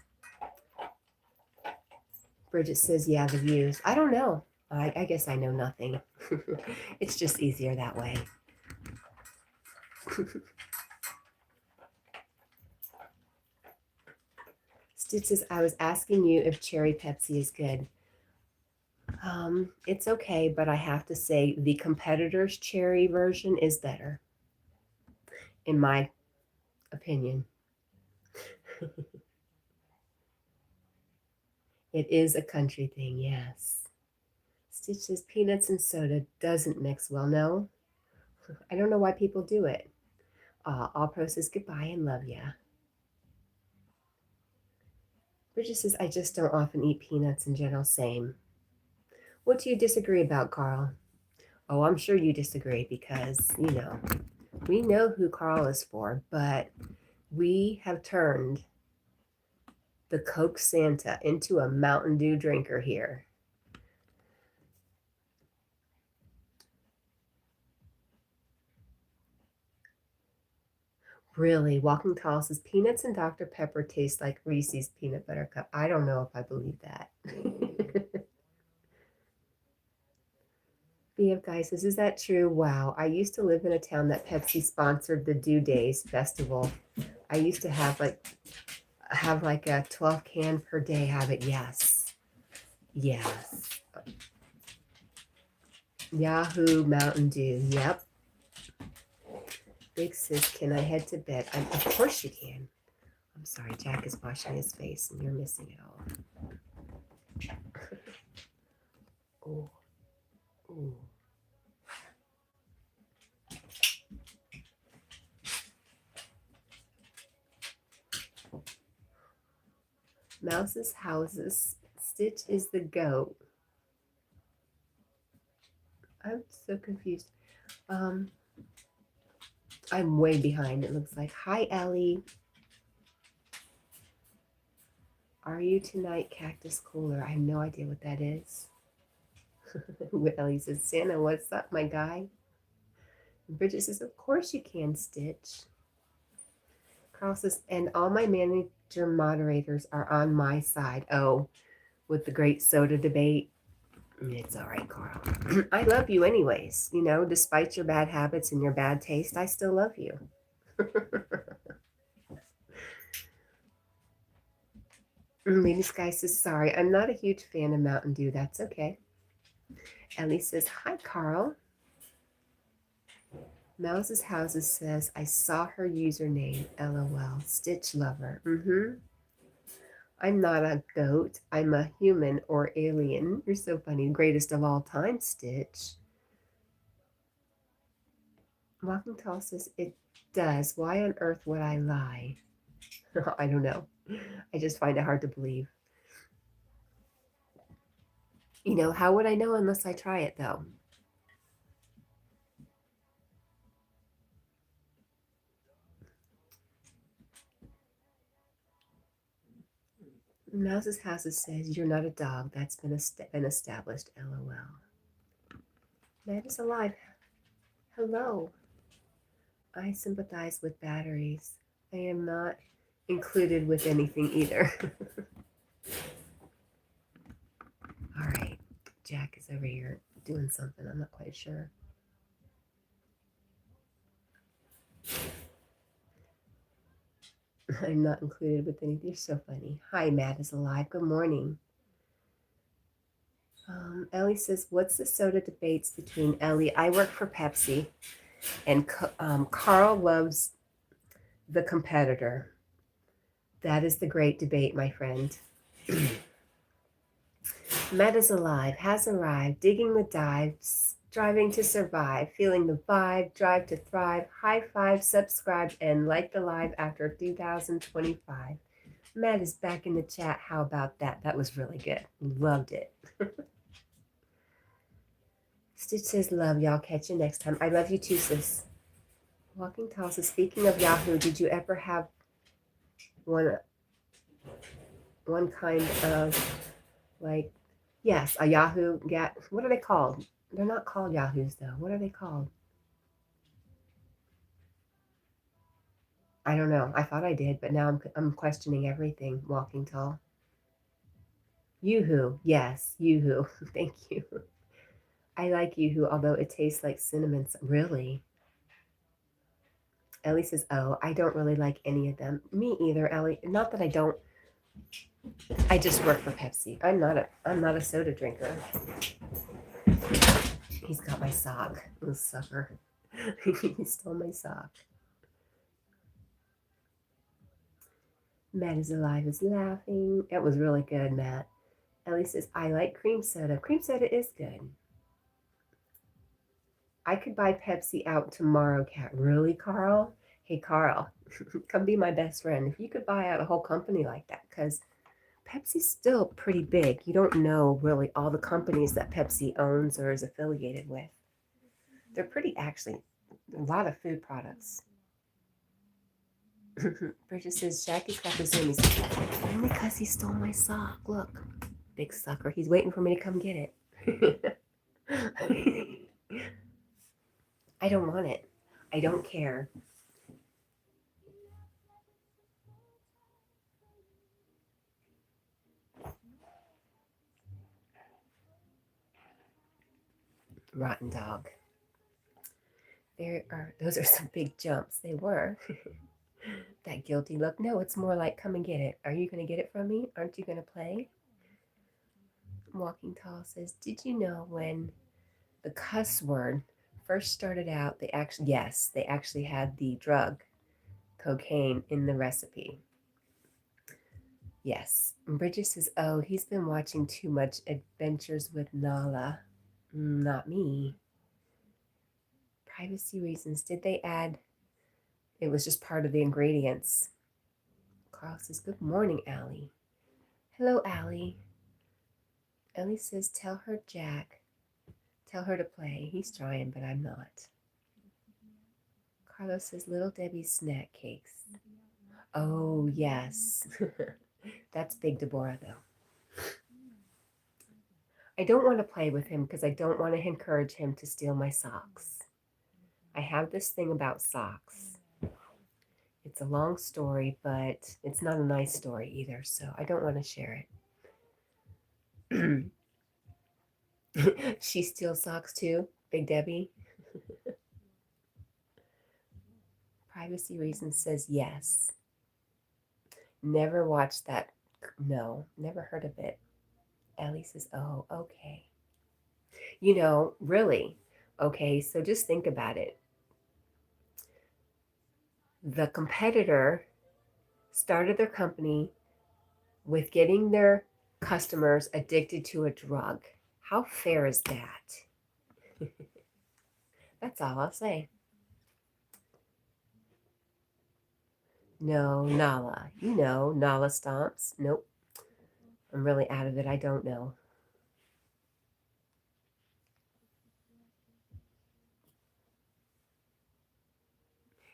Bridget says, yeah, the views. I don't know. I guess I know nothing. It's just easier that way. Stitch says, I was asking you if cherry Pepsi is good. It's okay, but I have to say the competitor's cherry version is better, in my opinion. It is a country thing, yes. Stitch says peanuts and soda doesn't mix well. No, I don't know why people do it. All Pro says goodbye and love ya. Bridget says I just don't often eat peanuts in general. Same. What do you disagree about, Carl? Oh, I'm sure you disagree because, we know who Carl is for, but we have turned the Coke Santa into a Mountain Dew drinker here. Really, Walking Tall says peanuts and Dr. Pepper taste like Reese's peanut butter cup. I don't know if I believe that. BF Guy says, is that true? Wow. I used to live in a town that Pepsi sponsored the Dew Days festival. I used to have like a 12 can per day habit. Yes. Yes. Yahoo Mountain Dew. Yep. Big sis, can I head to bed? Of course you can. I'm sorry, Jack is washing his face and you're missing it all. Oh. Ooh. Mouse's houses. Stitch is the goat. I'm so confused. I'm way behind, it looks like. Hi, Ellie. Are you tonight Cactus Cooler? I have no idea what that is. Ellie says, Santa, what's up, my guy? And Bridget says, of course you can, Stitch. Carl says, and all my manager moderators are on my side. Oh, with the great soda debate. It's all right, Carl. I love you anyways. You know, despite your bad habits and your bad taste, I still love you. Lady Sky says, sorry, I'm not a huge fan of Mountain Dew. That's okay. Ellie says, hi, Carl. Mouse's Houses says, I saw her username, LOL, Stitch Lover. I'm not a goat. I'm a human or alien. You're so funny. Greatest of all time, Stitch. Walking Tall says, it does. Why on earth would I lie? I don't know. I just find it hard to believe. You know, how would I know unless I try it, though? Mouse's Houses says, you're not a dog. That's been established, LOL. Matt is alive. Hello. I sympathize with batteries. I am not included with anything either. All right. Jack is over here doing something. I'm not quite sure. I'm not included with anything. You're so funny. Hi, Matt is alive. Good morning. Ellie says, what's the soda debates between Ellie? I work for Pepsi, and Carl loves the competitor. That is the great debate, my friend. Matt is alive, has arrived, digging the dives, striving to survive, feeling the vibe, drive to thrive, high five, subscribe, and like the live after 2025. Matt is back in the chat. How about that? That was really good. Loved it. Stitch says, love y'all. Catch you next time. I love you too, sis. Walking Tall says, speaking of Yahoo, did you ever have one kind of like, yes, a Yahoo what are they called? They're not called Yahoos though. What are they called? I don't know. I thought I did, but now I'm questioning everything. Walking Tall. Yoo-hoo. Yes, Yoo-hoo. Thank you. I like Yoo-hoo, although it tastes like cinnamon. Really? Ellie says, oh, I don't really like any of them. Me either, Ellie. Not that I don't. I just work for Pepsi. I'm not a soda drinker. He's got my sock. This sucker. He stole my sock. Matt is alive is laughing. That was really good, Matt. Ellie says, I like cream soda. Cream soda is good. I could buy Pepsi out tomorrow, Cat. Really, Carl? Hey, Carl, come be my best friend. If you could buy out a whole company like that, because Pepsi's still pretty big. You don't know really all the companies that Pepsi owns or is affiliated with. They're pretty, actually, a lot of food products. Bridget says, Jackie got the zoomies. Only because he stole my sock. Look, big sucker. He's waiting for me to come get it. I don't want it. I don't care. Rotten dog. Those are some big jumps. They were. That guilty look. No, it's more like, come and get it. Are you going to get it from me? Aren't you going to play? Walking Tall says, did you know when the cuss word first started out, they actually had the drug, cocaine, in the recipe. Yes. And Bridget says, oh, he's been watching too much Adventures with Nala. Not me. Privacy reasons. Did they add? It was just part of the ingredients. Carl says, good morning, Allie. Hello, Allie. Ellie says, tell her to play. He's trying, but I'm not. Carlos says, Little Debbie's snack cakes. Oh, yes. That's Big Deborah, though. I don't want to play with him because I don't want to encourage him to steal my socks. I have this thing about socks. It's a long story, but it's not a nice story either, so I don't want to share it. She steals socks too, Big Debbie. Privacy reasons says yes. Never watched that. No, never heard of it. Ellie says, oh, okay. Really. Okay, so just think about it. The competitor started their company with getting their customers addicted to a drug. How fair is that? That's all I'll say. No, Nala. Nala stomps. Nope. I'm really out of it. I don't know.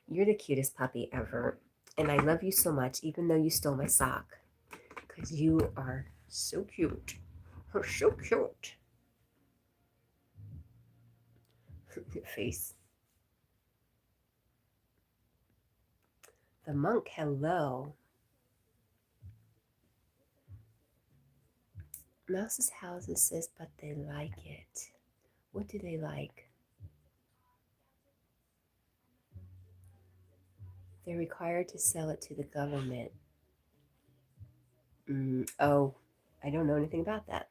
You're the cutest puppy ever. And I love you so much, even though you stole my sock. Because you are so cute. You're so cute. Your face. The monk, hello. Mouse's houses says, but they like it. What do they like? They're required to sell it to the government. Oh, I don't know anything about that.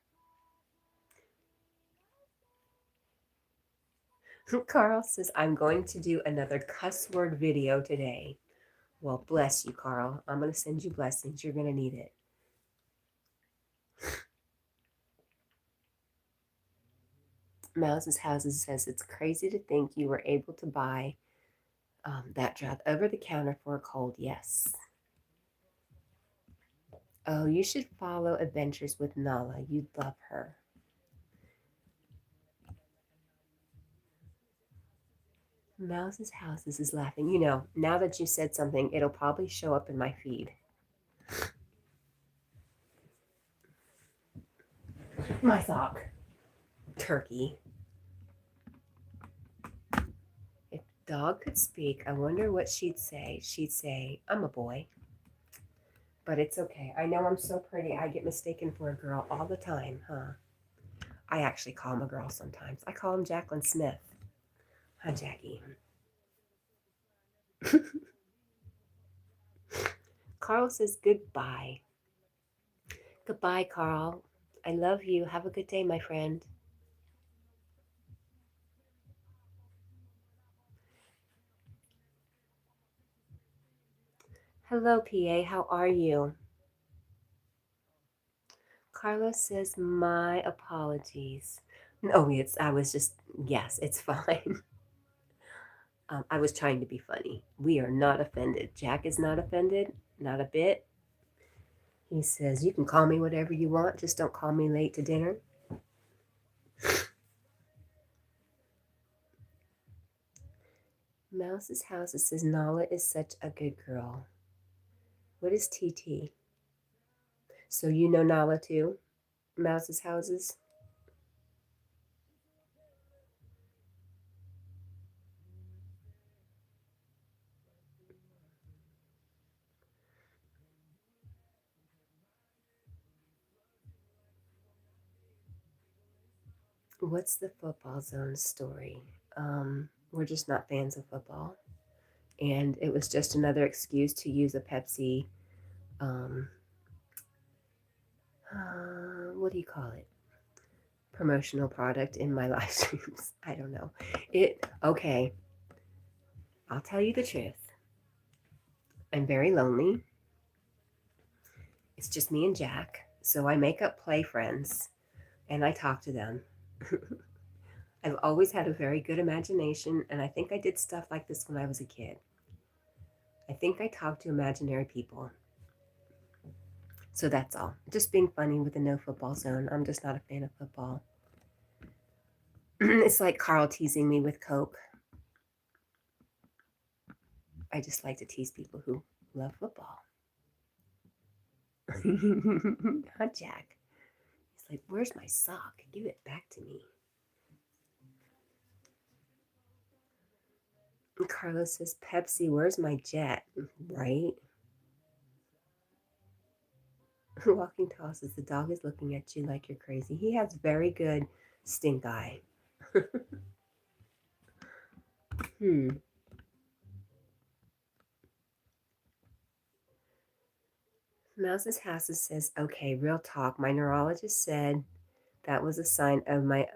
Carl says, I'm going to do another cuss word video today. Well, bless you, Carl. I'm going to send you blessings. You're going to need it. Mouse's Houses says, it's crazy to think you were able to buy that drug over the counter for a cold. Yes. Oh, you should follow Adventures with Nala. You'd love her. Mouse's Houses is laughing. Now that you said something, it'll probably show up in my feed. My sock. Turkey. If dog could speak, I wonder what she'd say. She'd say, I'm a boy. But it's okay. I know I'm so pretty. I get mistaken for a girl all the time, huh? I actually call him a girl sometimes. I call him Jacqueline Smith. Hi, Jackie. Carl says goodbye. Goodbye, Carl. I love you. Have a good day, my friend. Hello, PA. How are you? Carlos says, my apologies. No, yes, it's fine. I was trying to be funny. We are not offended. Jack is not offended, not a bit. He says, you can call me whatever you want, just don't call me late to dinner. Mouse's House, it says, Nala is such a good girl. What is TT? So you know Nala too? Mouse's Houses? What's the football zone story? We're just not fans of football. And it was just another excuse to use a Pepsi, um, what do you call it? Promotional product in my live streams. I don't know. Okay, I'll tell you the truth. I'm very lonely. It's just me and Jack. So I make up play friends and I talk to them. I've always had a very good imagination, and I think I did stuff like this when I was a kid. I think I talked to imaginary people. So that's all. Just being funny with the no football zone. I'm just not a fan of football. It's like Carl teasing me with Coke. I just like to tease people who love football. Not Jack. He's like, where's my sock? Give it back to me. And Carlos says, Pepsi, where's my jet? Right? Walking tosses, the dog is looking at you like you're crazy. He has very good stink eye. Mouse's House says, okay, real talk. My neurologist said that was a sign of my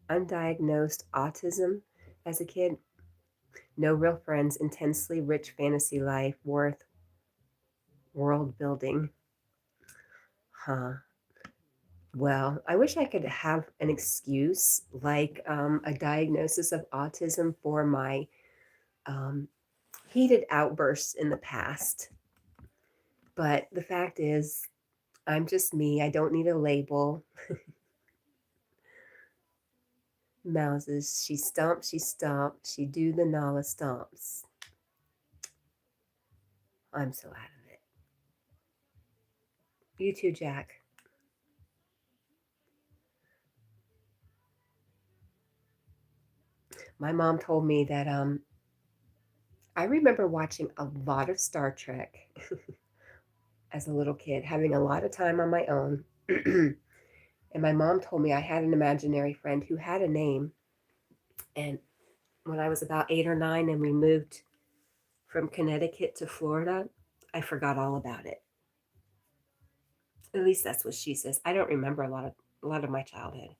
undiagnosed autism as a kid. No real friends, intensely rich fantasy life, worth world building. Huh. Well, I wish I could have an excuse like a diagnosis of autism for my um, heated outbursts in the past. But the fact is, I'm just me. I don't need a label. Mouses, she stomps, she do the Nala stomps. I'm so out of it. You too, Jack. My mom told me that I remember watching a lot of Star Trek as a little kid, having a lot of time on my own. And my mom told me I had an imaginary friend who had a name. And when I was about 8 or 9 and we moved from Connecticut to Florida, I forgot all about it. At least that's what she says. I don't remember a lot of my childhood.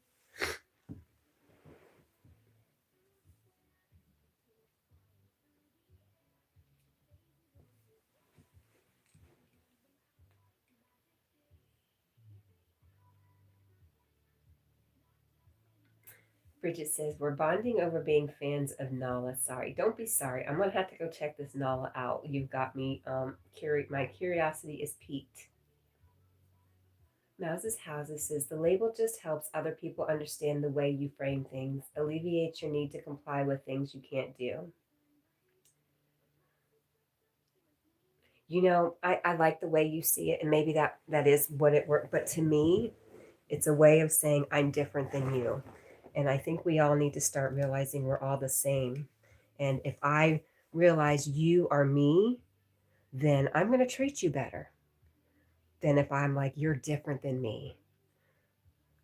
Bridget says, we're bonding over being fans of Nala. Sorry. Don't be sorry. I'm going to have to go check this Nala out. You've got me, my curiosity is piqued. Mouse's Houses says, the label just helps other people understand the way you frame things, alleviates your need to comply with things you can't do. You know, I like the way you see it, and maybe that is what it worked. But to me, it's a way of saying I'm different than you. And I think we all need to start realizing we're all the same. And if I realize you are me, then I'm going to treat you better than if I'm like, you're different than me.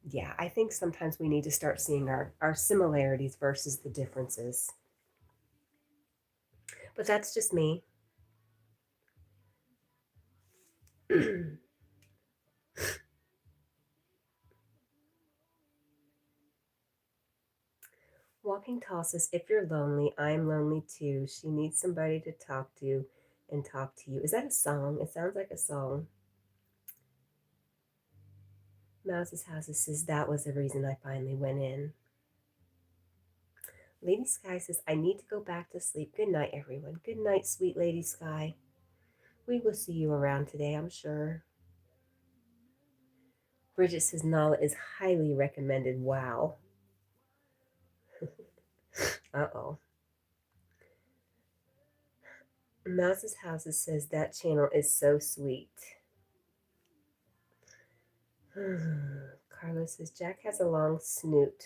Yeah, I think sometimes we need to start seeing our similarities versus the differences. But that's just me. Walking Tall says, if you're lonely, I'm lonely too. She needs somebody to talk to and talk to you. Is that a song? It sounds like a song. Mouse's House says, that was the reason I finally went in. Lady Sky says, I need to go back to sleep. Good night, everyone. Good night, sweet Lady Sky. We will see you around today, I'm sure. Bridget says, Nala is highly recommended. Wow. Uh-oh. Mouse's House says, that channel is so sweet. Carlos says, Jack has a long snoot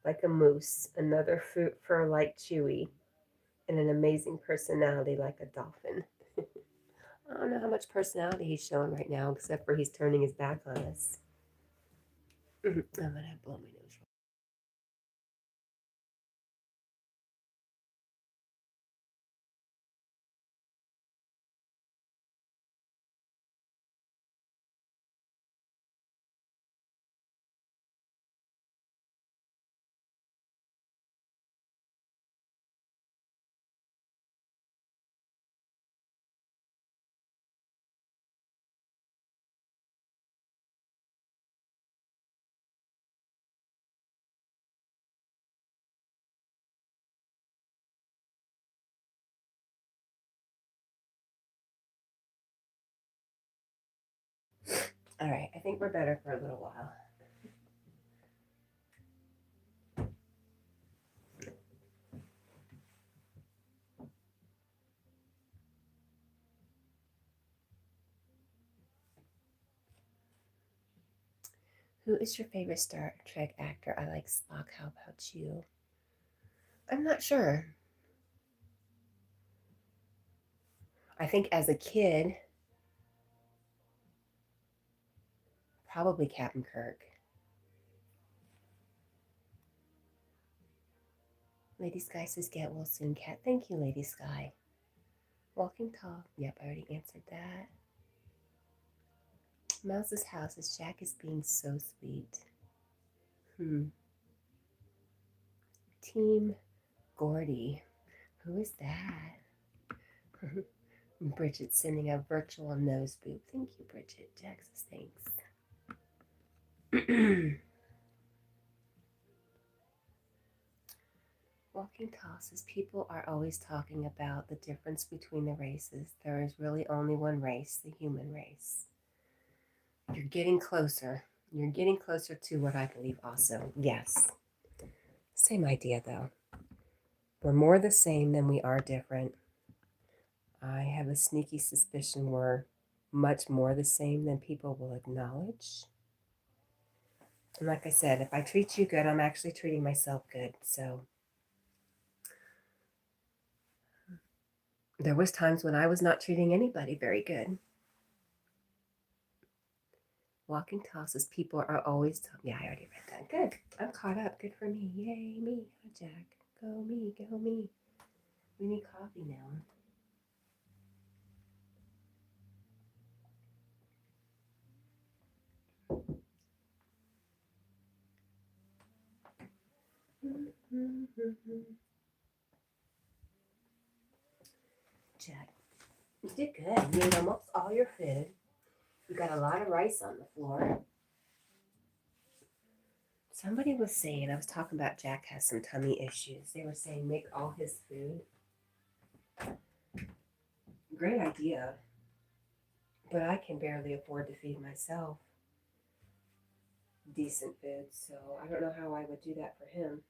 like a moose, another fur like Chewy, and an amazing personality like a dolphin. I don't know how much personality he's showing right now, except for he's turning his back on us. I'm going to blow my nose. All right, I think we're better for a little while. Who is your favorite Star Trek actor? I like Spock. How about you? I'm not sure. I think as a kid, probably Captain Kirk. Lady Sky says, get well soon, Cat. Thank you, Lady Sky. Walking tall. Yep, I already answered that. Mouse's house is Jack is being so sweet. Team Gordy. Who is that? Bridget sending a virtual nose boob. Thank you, Bridget. Jack says thanks. Walking Tall says people are always talking about the difference between the races. There is really only one race, the human race. You're getting closer. You're getting closer to what I believe also. Yes. Same idea though. We're more the same than we are different. I have a sneaky suspicion we're much more the same than people will acknowledge. And like I said, if I treat you good, I'm actually treating myself good. So there was times when I was not treating anybody very good. Walking Tall says people are always yeah, I already read that. Good. I'm caught up. Good for me. Yay, me. Jack. Go me. Go me. We need coffee now. Jack, you did good. You ate almost all your food. You got a lot of rice on the floor. Somebody was saying, I was talking about Jack has some tummy issues. They were saying make all his food. Great idea. But I can barely afford to feed myself decent food, so I don't know how I would do that for him.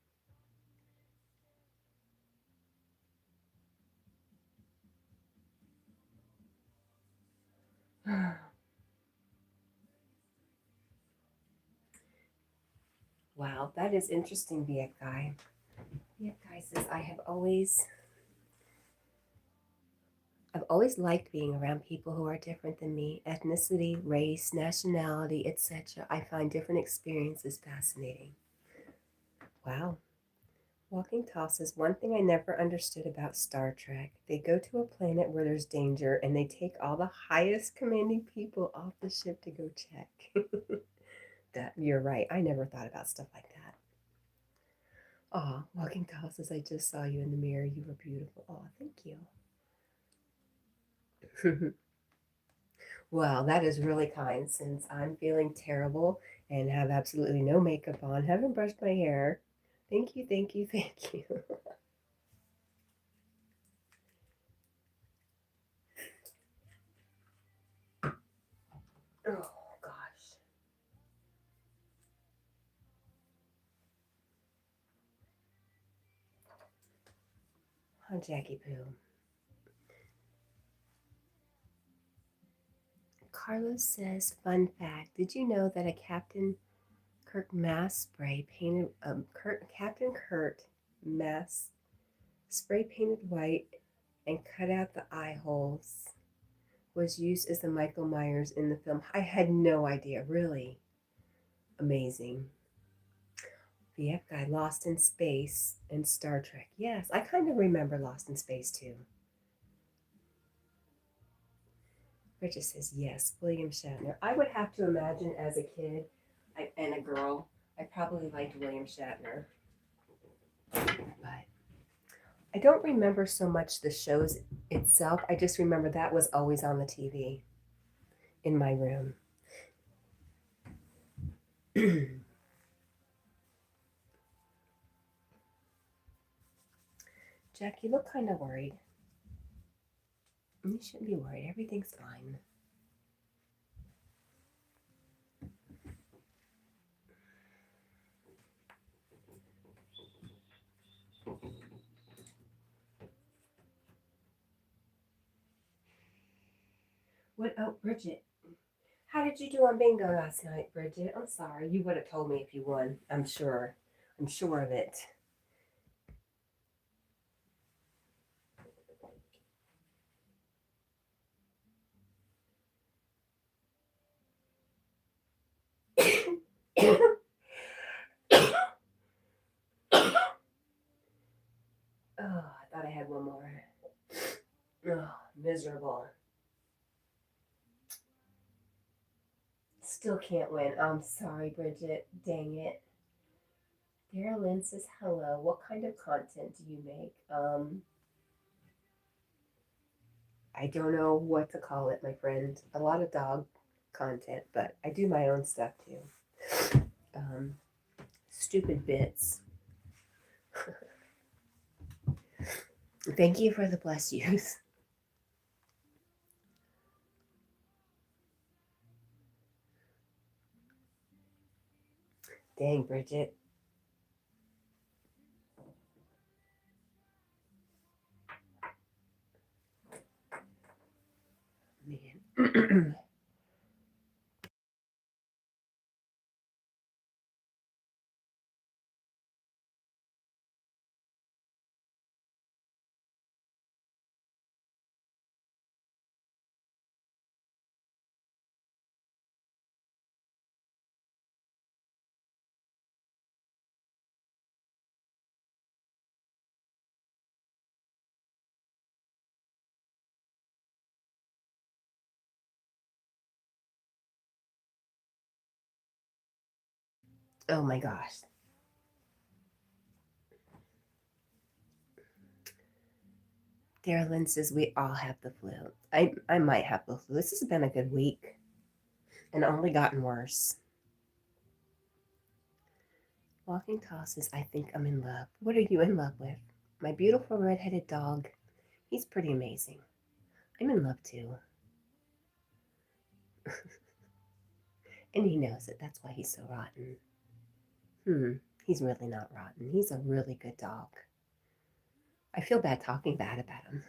Wow, that is interesting, Viet Guy. Viet Guy says, I've always liked being around people who are different than me. Ethnicity, race, nationality, etc. I find different experiences fascinating. Wow. Walking Tall says, one thing I never understood about Star Trek. They go to a planet where there's danger and they take all the highest commanding people off the ship to go check. That you're right. I never thought about stuff like that. Aw, Walking Tall says, I just saw you in the mirror. You were beautiful. Aw, thank you. Well, that is really kind since I'm feeling terrible and have absolutely no makeup on, haven't brushed my hair. Thank you, thank you, thank you. Oh, gosh. Oh, Jackie Poo. Carlos says, fun fact, did you know that a Captain Kirk mask spray painted, Captain Kirk mask spray painted white and cut out the eye holes was used as the Michael Myers in the film? I had no idea, really. Amazing. The F guy, Lost in Space and Star Trek. Yes, I kind of remember Lost in Space too. Richard says, yes, William Shatner. I would have to imagine as a kid and a girl, I probably liked William Shatner. But I don't remember so much the shows itself. I just remember that was always on the TV in my room. Jack, you look kind of worried. You shouldn't be worried. Everything's fine. What? Oh, Bridget. How did you do on bingo last night, Bridget? I'm sorry. You would have told me if you won. I'm sure. I'm sure of it. Oh, I thought I had one more. Oh, miserable. Still can't win. I'm sorry, Bridget. Dang it. Dara Lynn says hello. What kind of content do you make? I don't know what to call it, my friend. A lot of dog content, but I do my own stuff too. Um, Stupid bits. Thank you for the bless yous. Dang, Bridget. Man. Oh my gosh. Darylyn says we all have the flu. I might have the flu. This has been a good week and only gotten worse. Walking tosses, I think I'm in love. What are you in love with? My beautiful red-headed dog. He's pretty amazing. I'm in love too. And he knows it. That's why he's so rotten. He's really not rotten. He's a really good dog. I feel bad talking bad about him.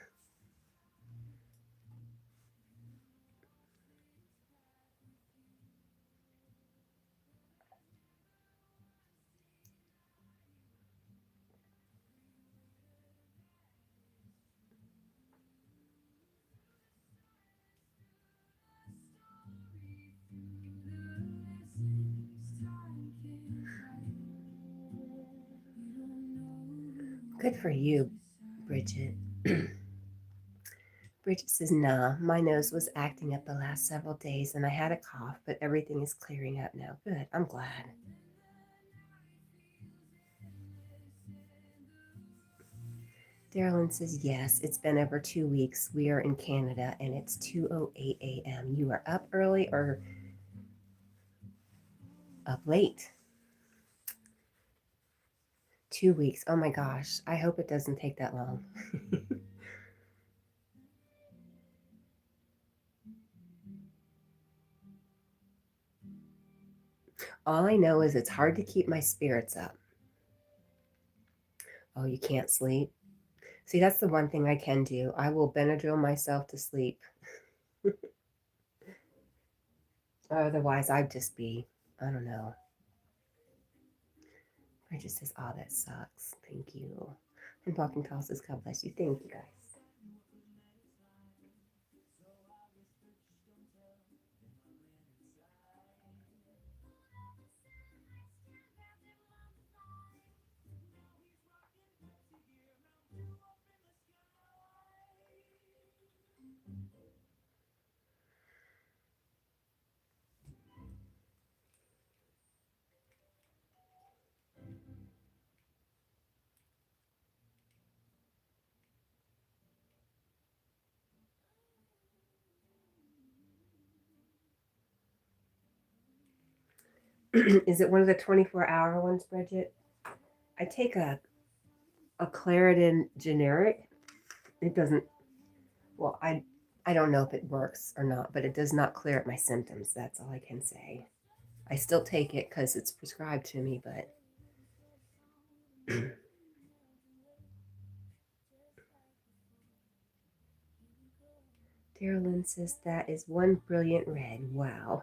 Good for you, Bridget. Bridget says, nah, my nose was acting up the last several days and I had a cough, but everything is clearing up now. Good, I'm glad. Darylyn says, yes, it's been over 2 weeks. We are in Canada and it's 2:08 a.m. You are up early or up late? 2 weeks. Oh my gosh. I hope it doesn't take that long. All I know is it's hard to keep my spirits up. Oh, you can't sleep? See, that's the one thing I can do. I will Benadryl myself to sleep. Otherwise, I'd just be, I don't know. Bridget says, oh, that sucks. Thank you. And Walking Tall says, God bless you. Thank you, guys. Is it one of the 24-hour ones, Bridget? I take a Claritin generic. It doesn't, well, I don't know if it works or not, but it does not clear up my symptoms. That's all I can say. I still take it because it's prescribed to me, but Darylyn says that is one brilliant red. Wow.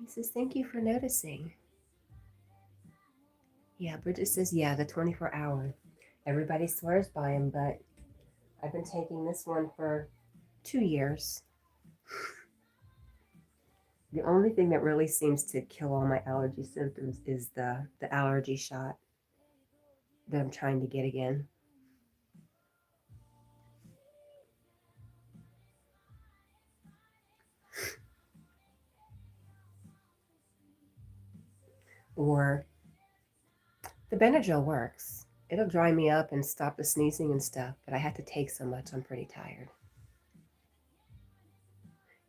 He says, thank you for noticing. Yeah, Bridget says, yeah, the 24-hour. Everybody swears by him, but I've been taking this one for 2 years. The only thing that really seems to kill all my allergy symptoms is the allergy shot that I'm trying to get again. Or the Benadryl works. It'll dry me up and stop the sneezing and stuff, but I had to take so much, I'm pretty tired.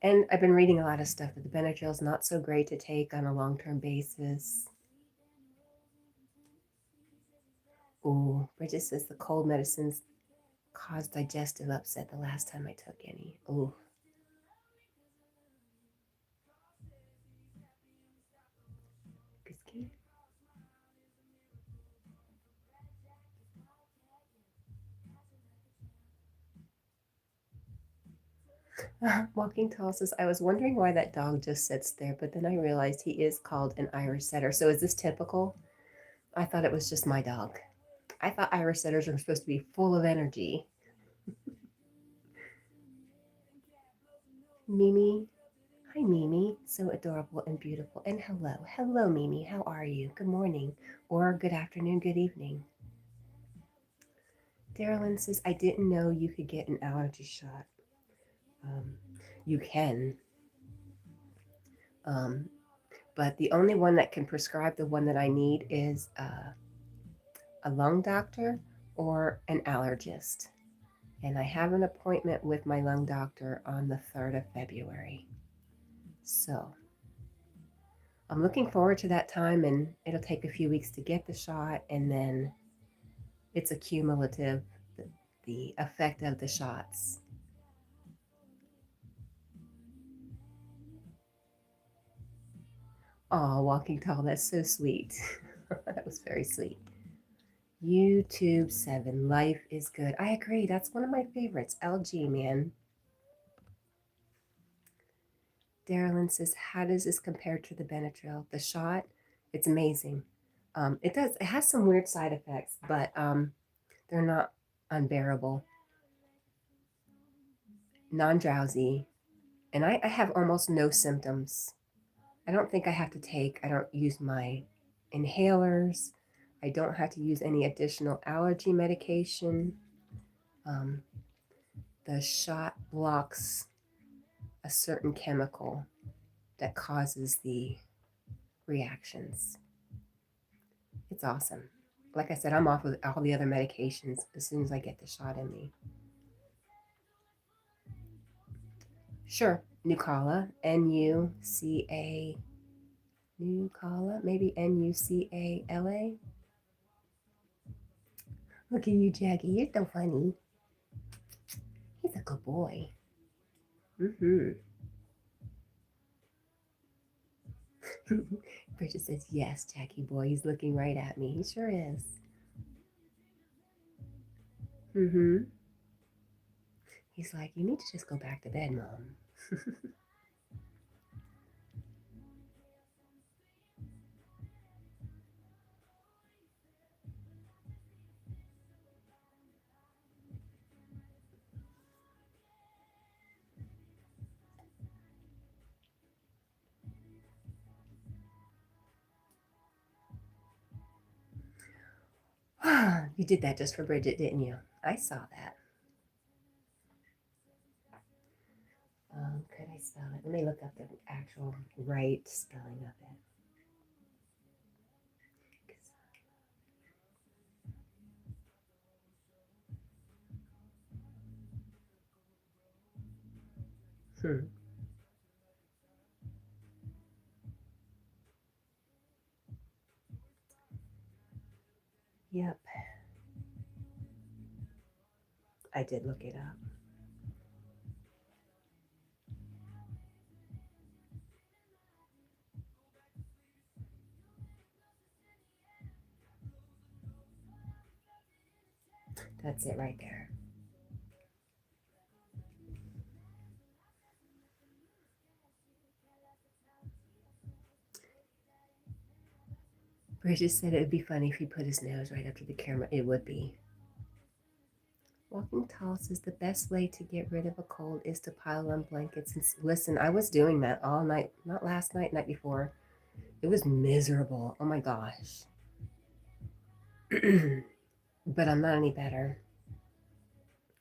And I've been reading a lot of stuff that the Benadryl is not so great to take on a long-term basis. Ooh, Bridget says the cold medicines caused digestive upset the last time I took any. Ooh. Walking Tall says, I was wondering why that dog just sits there, but then I realized he is called an Irish setter. So is this typical? I thought it was just my dog. I thought Irish setters are supposed to be full of energy. Mimi. Hi, Mimi. So adorable and beautiful. And hello. Hello, Mimi. How are you? Good morning. Or good afternoon, good evening. Darylyn says, I didn't know you could get an allergy shot. You can. But the only one that can prescribe the one that I need is a lung doctor or an allergist. And I have an appointment with my lung doctor on the 3rd of February. So I'm looking forward to that time, and it'll take a few weeks to get the shot, and then it's a cumulative, the effect of the shots. Oh, Walking Tall, that's so sweet. That was very sweet. YouTube 7, life is good. I agree. That's one of my favorites. LG, man. Darylyn says, how does this compare to the Benadryl? The shot, it's amazing. It has some weird side effects, but they're not unbearable. Non-drowsy. And I have almost no symptoms. I don't think I don't use my inhalers. I don't have to use any additional allergy medication. Um, the shot blocks a certain chemical that causes the reactions. It's awesome. Like I said, I'm off with all the other medications as soon as I get the shot in me. Sure, Nucala, Nuca, Nucala, maybe Nucala. Look at you, Jackie. You're so funny. He's a good boy. Mm-hmm. Bridget says, yes, Jackie boy. He's looking right at me. He sure is. Mm-hmm. He's like, you need to just go back to bed, Mom. You did that just for Bridget, didn't you? I saw that. Could I spell it? Let me look up the actual right spelling of it. Yep. I did look it up. That's it right there. Bridget said it would be funny if he put his nose right up to the camera. It would be. Walking Tall says the best way to get rid of a cold is to pile on blankets. And listen, I was doing that all night. Not last night, night before. It was miserable. Oh my gosh. But I'm not any better.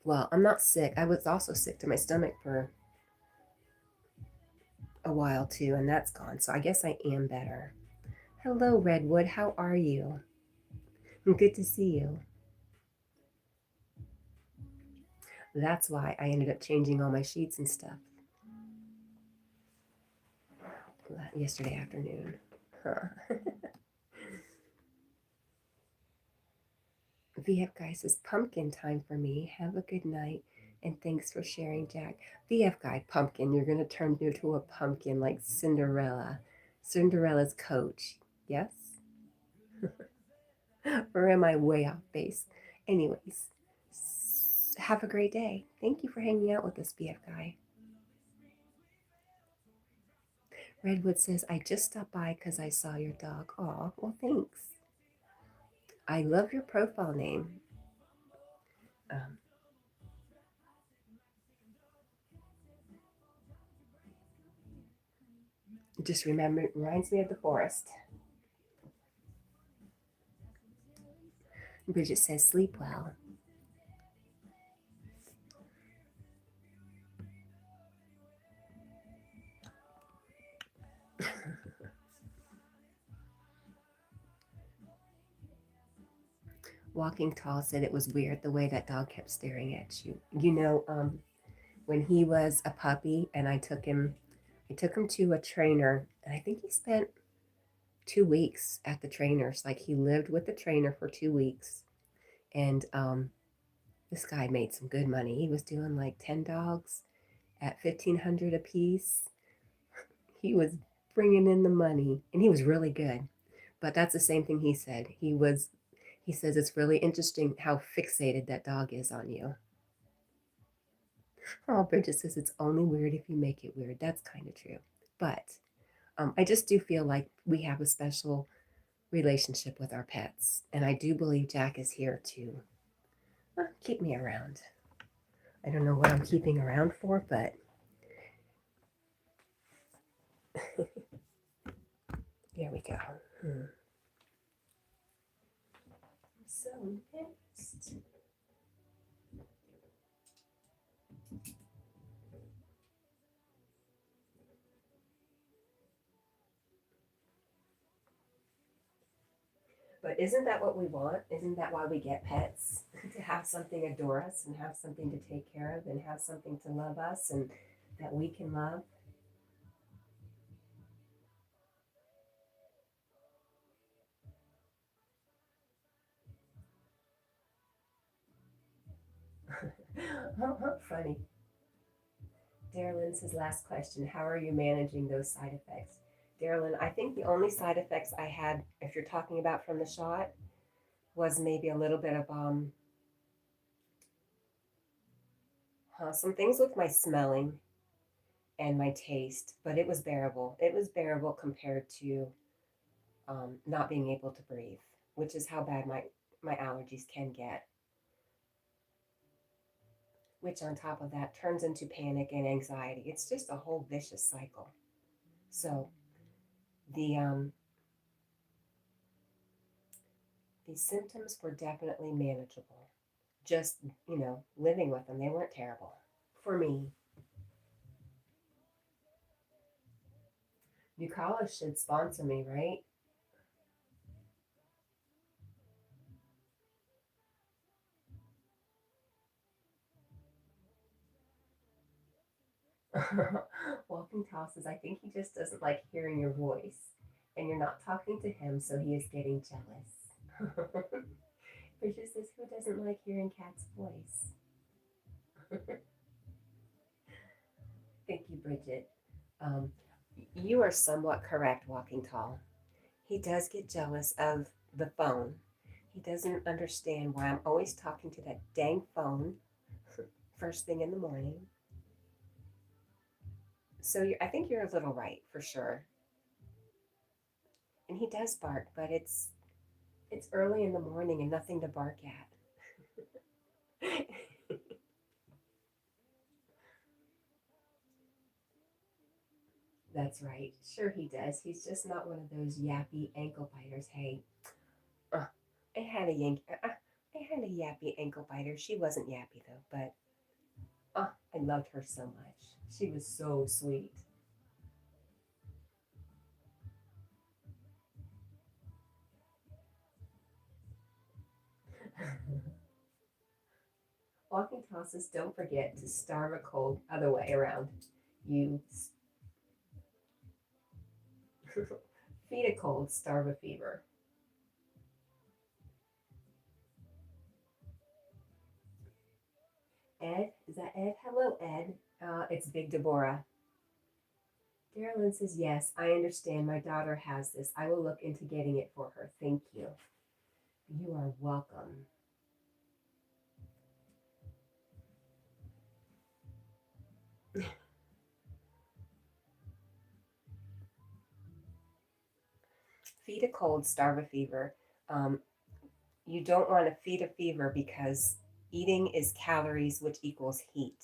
Well, I'm not sick. I was also sick to my stomach for a while too, and that's gone. So I guess I am better. Hello, Redwood. How are you? Good to see you. That's why I ended up changing all my sheets and stuff yesterday afternoon. Huh. VF Guy says, pumpkin time for me. Have a good night. And thanks for sharing, Jack. VF Guy, pumpkin. You're going to turn into a pumpkin like Cinderella. Cinderella's coach. Yes? Or am I way off base? Anyways, have a great day. Thank you for hanging out with us, BF Guy. Redwood says, I just stopped by because I saw your dog. Aw, well, thanks. I love your profile name. Just remember, it reminds me of the forest. Bridget says, sleep well. Walking Tall said it was weird the way that dog kept staring at you. You know, when he was a puppy and I took him to a trainer, and I think he spent 2 weeks at the trainer's. Like he lived with the trainer for 2 weeks, and this guy made some good money. He was doing like 10 dogs at 1,500 a piece. He was bringing in the money, and he was really good. But that's the same thing he said. He says it's really interesting how fixated that dog is on you. Oh, Bridget says it's only weird if you make it weird. That's kind of true. But I just do feel like we have a special relationship with our pets. And I do believe Jack is here to keep me around. I don't know what I'm keeping around for, but here we go. So next. But isn't that what we want? Isn't that why we get pets? To have something adore us and have something to take care of and have something to love us and that we can love? Funny. Darylyn says, last question. How are you managing those side effects? Darylyn, I think the only side effects I had, if you're talking about from the shot, was maybe a little bit of some things with my smelling and my taste, but it was bearable. It was bearable compared to not being able to breathe, which is how bad my allergies can get. Which on top of that turns into panic and anxiety. It's just a whole vicious cycle. So the symptoms were definitely manageable. Just, living with them, they weren't terrible for me. Bucala should sponsor me, right? Walking Tall says, I think he just doesn't like hearing your voice. And you're not talking to him, so he is getting jealous. Bridget says, who doesn't like hearing Cat's voice? Thank you, Bridget. You are somewhat correct, Walking Tall. He does get jealous of the phone. He doesn't understand why I'm always talking to that dang phone first thing in the morning. So I think you're a little right, for sure. And he does bark, but it's It's early in the morning and nothing to bark at. That's right. Sure, he does. He's just not one of those yappy ankle biters. Hey, uh, I had a I had a yappy ankle biter. She wasn't yappy though, but I loved her so much. She was so sweet. Walking tosses, don't forget to starve a cold other way around. You feed a cold, starve a fever. Ed, is that Ed? Hello, Ed. It's Big Deborah. Carolyn says, yes, I understand. My daughter has this. I will look into getting it for her. Thank you. You are welcome. Feed a cold, starve a fever. Um, you don't want to feed a fever because eating is calories, which equals heat.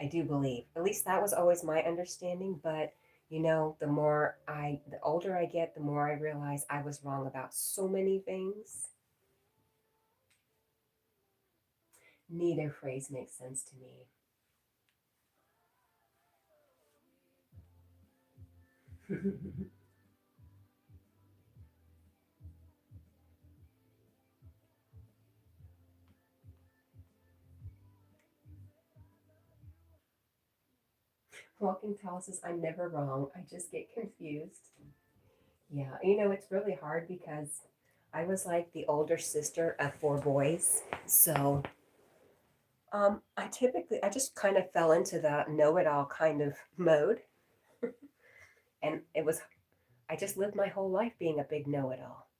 I do believe. At least that was always my understanding. But the older I get, the more I realize I was wrong about so many things. Neither phrase makes sense to me. Walking tall says, I'm never wrong. I just get confused. Yeah, it's really hard because I was like the older sister of four boys. So I just kind of fell into the know it all kind of mode. And I just lived my whole life being a big know it all.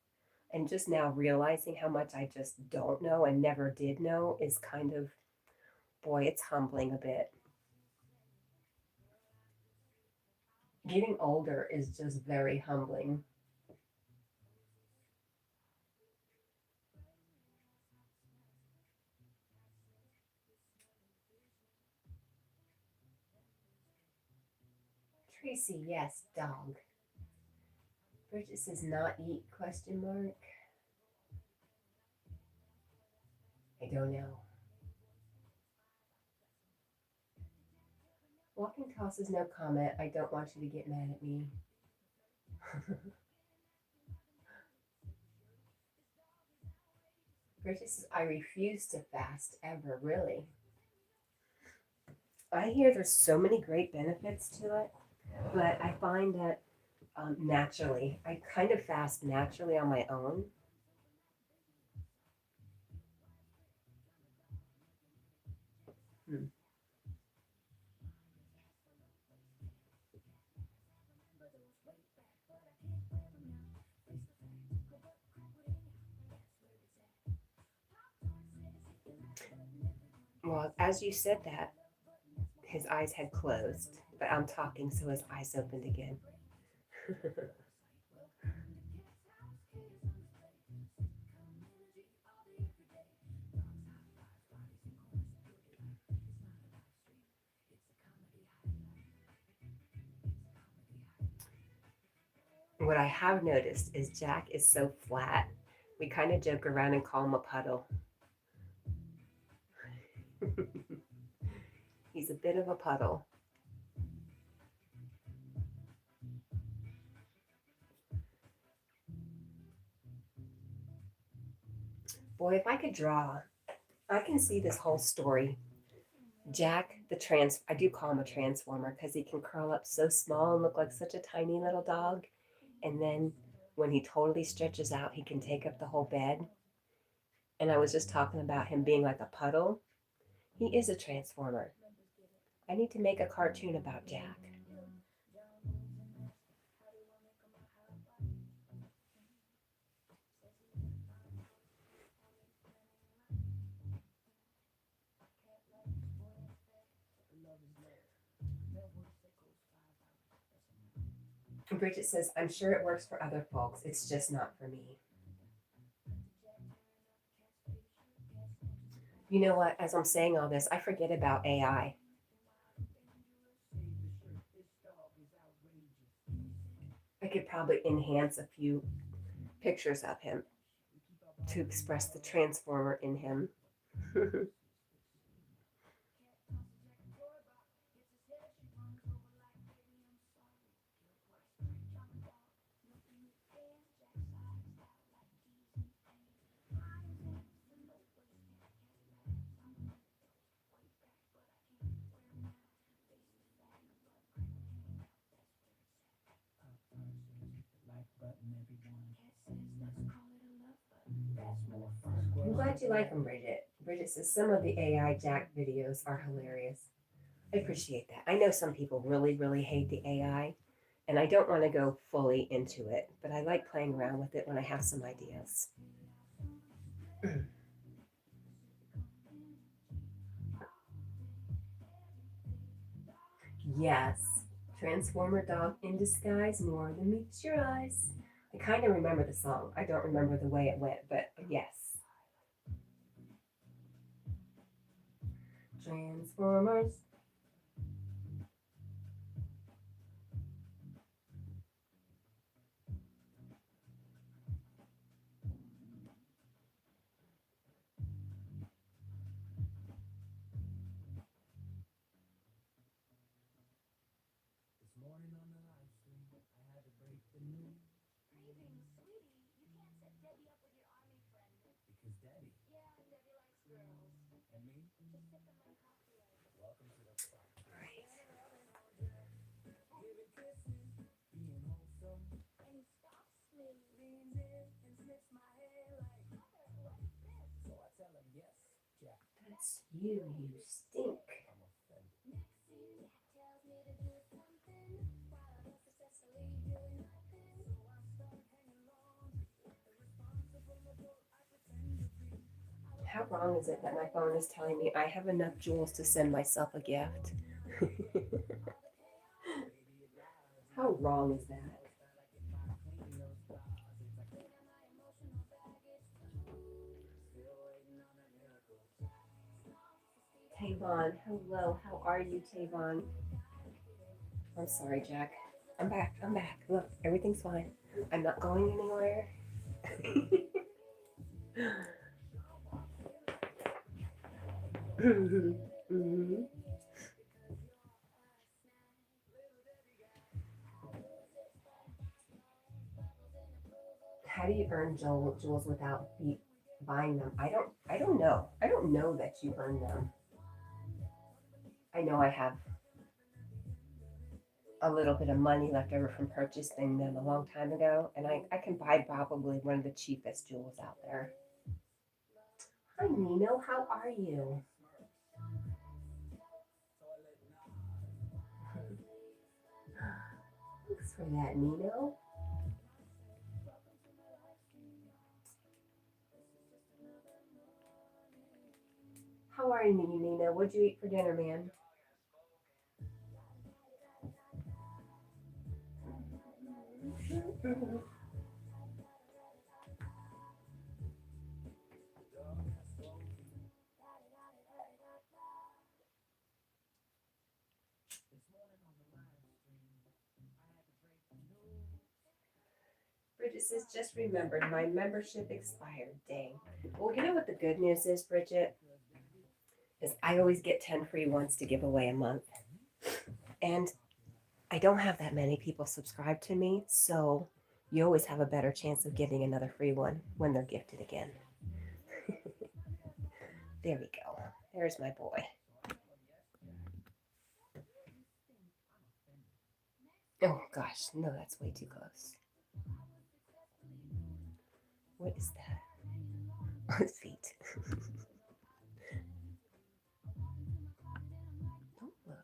And just now realizing how much I just don't know and never did know is kind of, boy, it's humbling a bit. Getting older is just very humbling. Tracy, yes, dog. Bridget says not eat question mark. I don't know. Walking tosses no comment. I don't want you to get mad at me. Bridget says I refuse to fast ever, really. I hear there's so many great benefits to it, but I find that naturally, I kind of fast naturally on my own. Hmm. Well, as you said that, his eyes had closed, but I'm talking, so his eyes opened again. What I have noticed is Jack is so flat. We kind of joke around and call him a puddle. He's a bit of a puddle. Boy, if I could draw, I can see this whole story. Jack, I do call him a transformer because he can curl up so small and look like such a tiny little dog. And then when he totally stretches out, he can take up the whole bed. And I was just talking about him being like a puddle. He is a transformer. I need to make a cartoon about Jack. Bridget says, I'm sure it works for other folks. It's just not for me. You know what? As I'm saying all this, I forget about AI. I could probably enhance a few pictures of him to express the transformer in him. I'm glad you like them, Bridget. Bridget says some of the AI Jack videos are hilarious. I appreciate that. I know some people really, really hate the AI, and I don't want to go fully into it, but I like playing around with it when I have some ideas. Yes, Transformer Dog in Disguise, more than meets your eyes. I kind of remember the song. I don't remember the way it went, but yes. Transformers. That's you, you stink. How wrong is it that my phone is telling me I have enough jewels to send myself a gift? How wrong is that? Tavon, hello, how are you, Tavon? I'm sorry, Jack. I'm back, I'm back. Look, everything's fine. I'm not going anywhere. Mhm. How do you earn jewels without buying them? I don't know. I don't know that you earn them. I know I have a little bit of money left over from purchasing them a long time ago, and I can buy probably one of the cheapest jewels out there. Hi, Nino. How are you? Thanks for that, Nino. How are you, Nino? What'd you eat for dinner, man? Bridget says, just remembered my membership expired. Dang. Well, you know what the good news is, Bridget? Is I always get 10 free ones to give away a month. And I don't have that many people subscribe to me, so you always have a better chance of getting another free one when they're gifted again. There we go. There's my boy. Oh gosh, no, that's way too close. What is that? His feet. Don't look.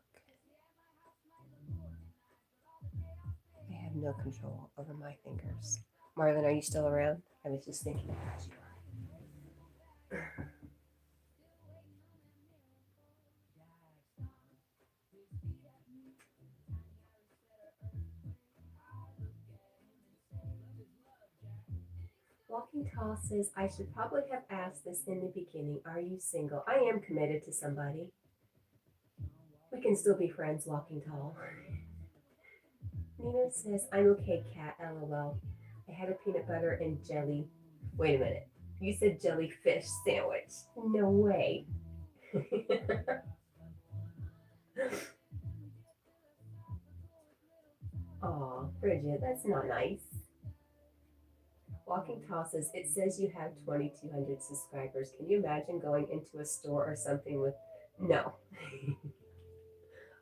I have no control over my fingers. Marlon, are you still around? I was just thinking about you. Walking Tall says, I should probably have asked this in the beginning. Are you single? I am committed to somebody. We can still be friends, Walking Tall. Nina says, I'm okay, Cat, lol. I had a peanut butter and jelly. Wait a minute. You said jellyfish sandwich. No way. Aw, Bridget, that's not nice. Walking Tall says, it says you have 2,200 subscribers. Can you imagine going into a store or something with. No,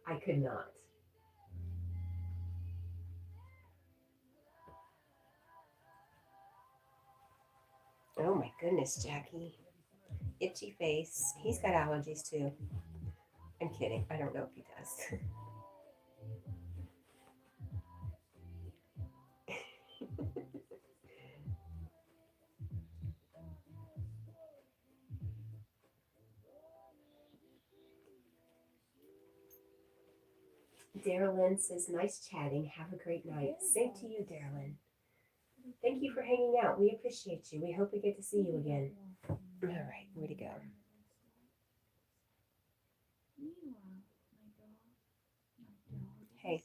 I could not. Oh my goodness, Jackie. Itchy face. He's got allergies too. I'm kidding. I don't know if he does. Darylyn says, nice chatting. Have a great night. Same to you, Darylyn. Thank you for hanging out. We appreciate you. We hope we get to see you again. All right, way to go. Hey.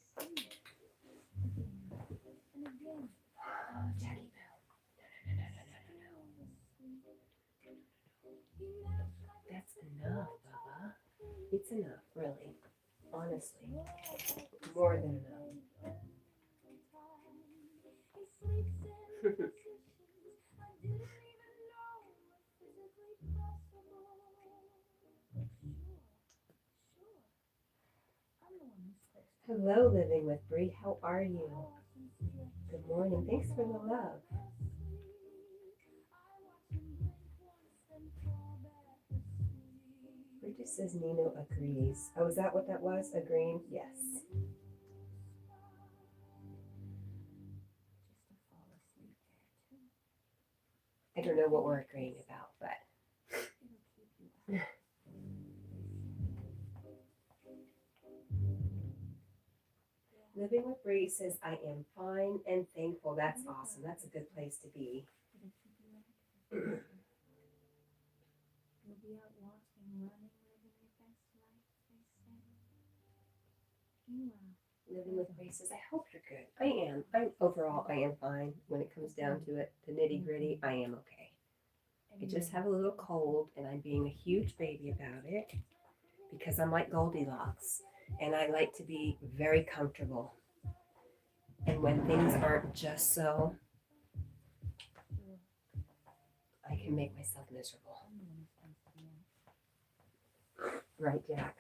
Jackie Bell. No. That's enough, Bubba. It's enough, really. Honestly. More than enough. Hello, Living with Bree. How are you? Good morning. Thanks for the love. Bridget says Nino agrees. Oh, is that what that was? Agreeing? Yes. I don't know what we're agreeing about, but. Living with Bree says, I am fine and thankful. That's awesome. That's a good place to be. Living with Bree says, I hope you're good. I am. I am fine. When it comes down to it, the nitty gritty, I am okay. I just have a little cold and I'm being a huge baby about it because I'm like Goldilocks and I like to be very comfortable. And when things aren't just so, I can make myself miserable. Right, Jack?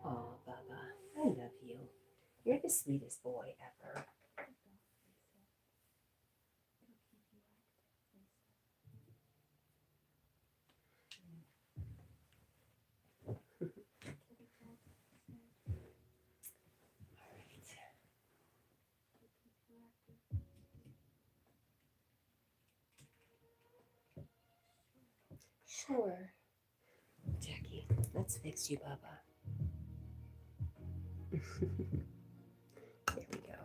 Oh, Bubba, I love you. You're the sweetest boy ever. Sure. Jackie, let's fix you, Bubba. There we go.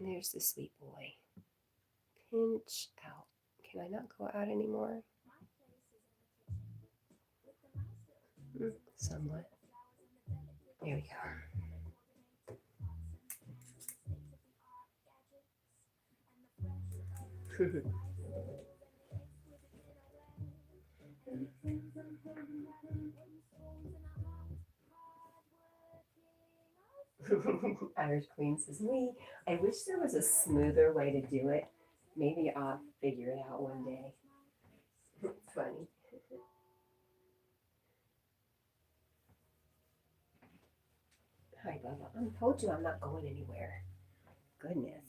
There's the sweet boy. Pinch out. Can I not go out anymore? Somewhat. There we go. Irish Queen says, I wish there was a smoother way to do it. Maybe I'll figure it out one day. It's funny. Hi, Bubba. I told you I'm not going anywhere. Goodness.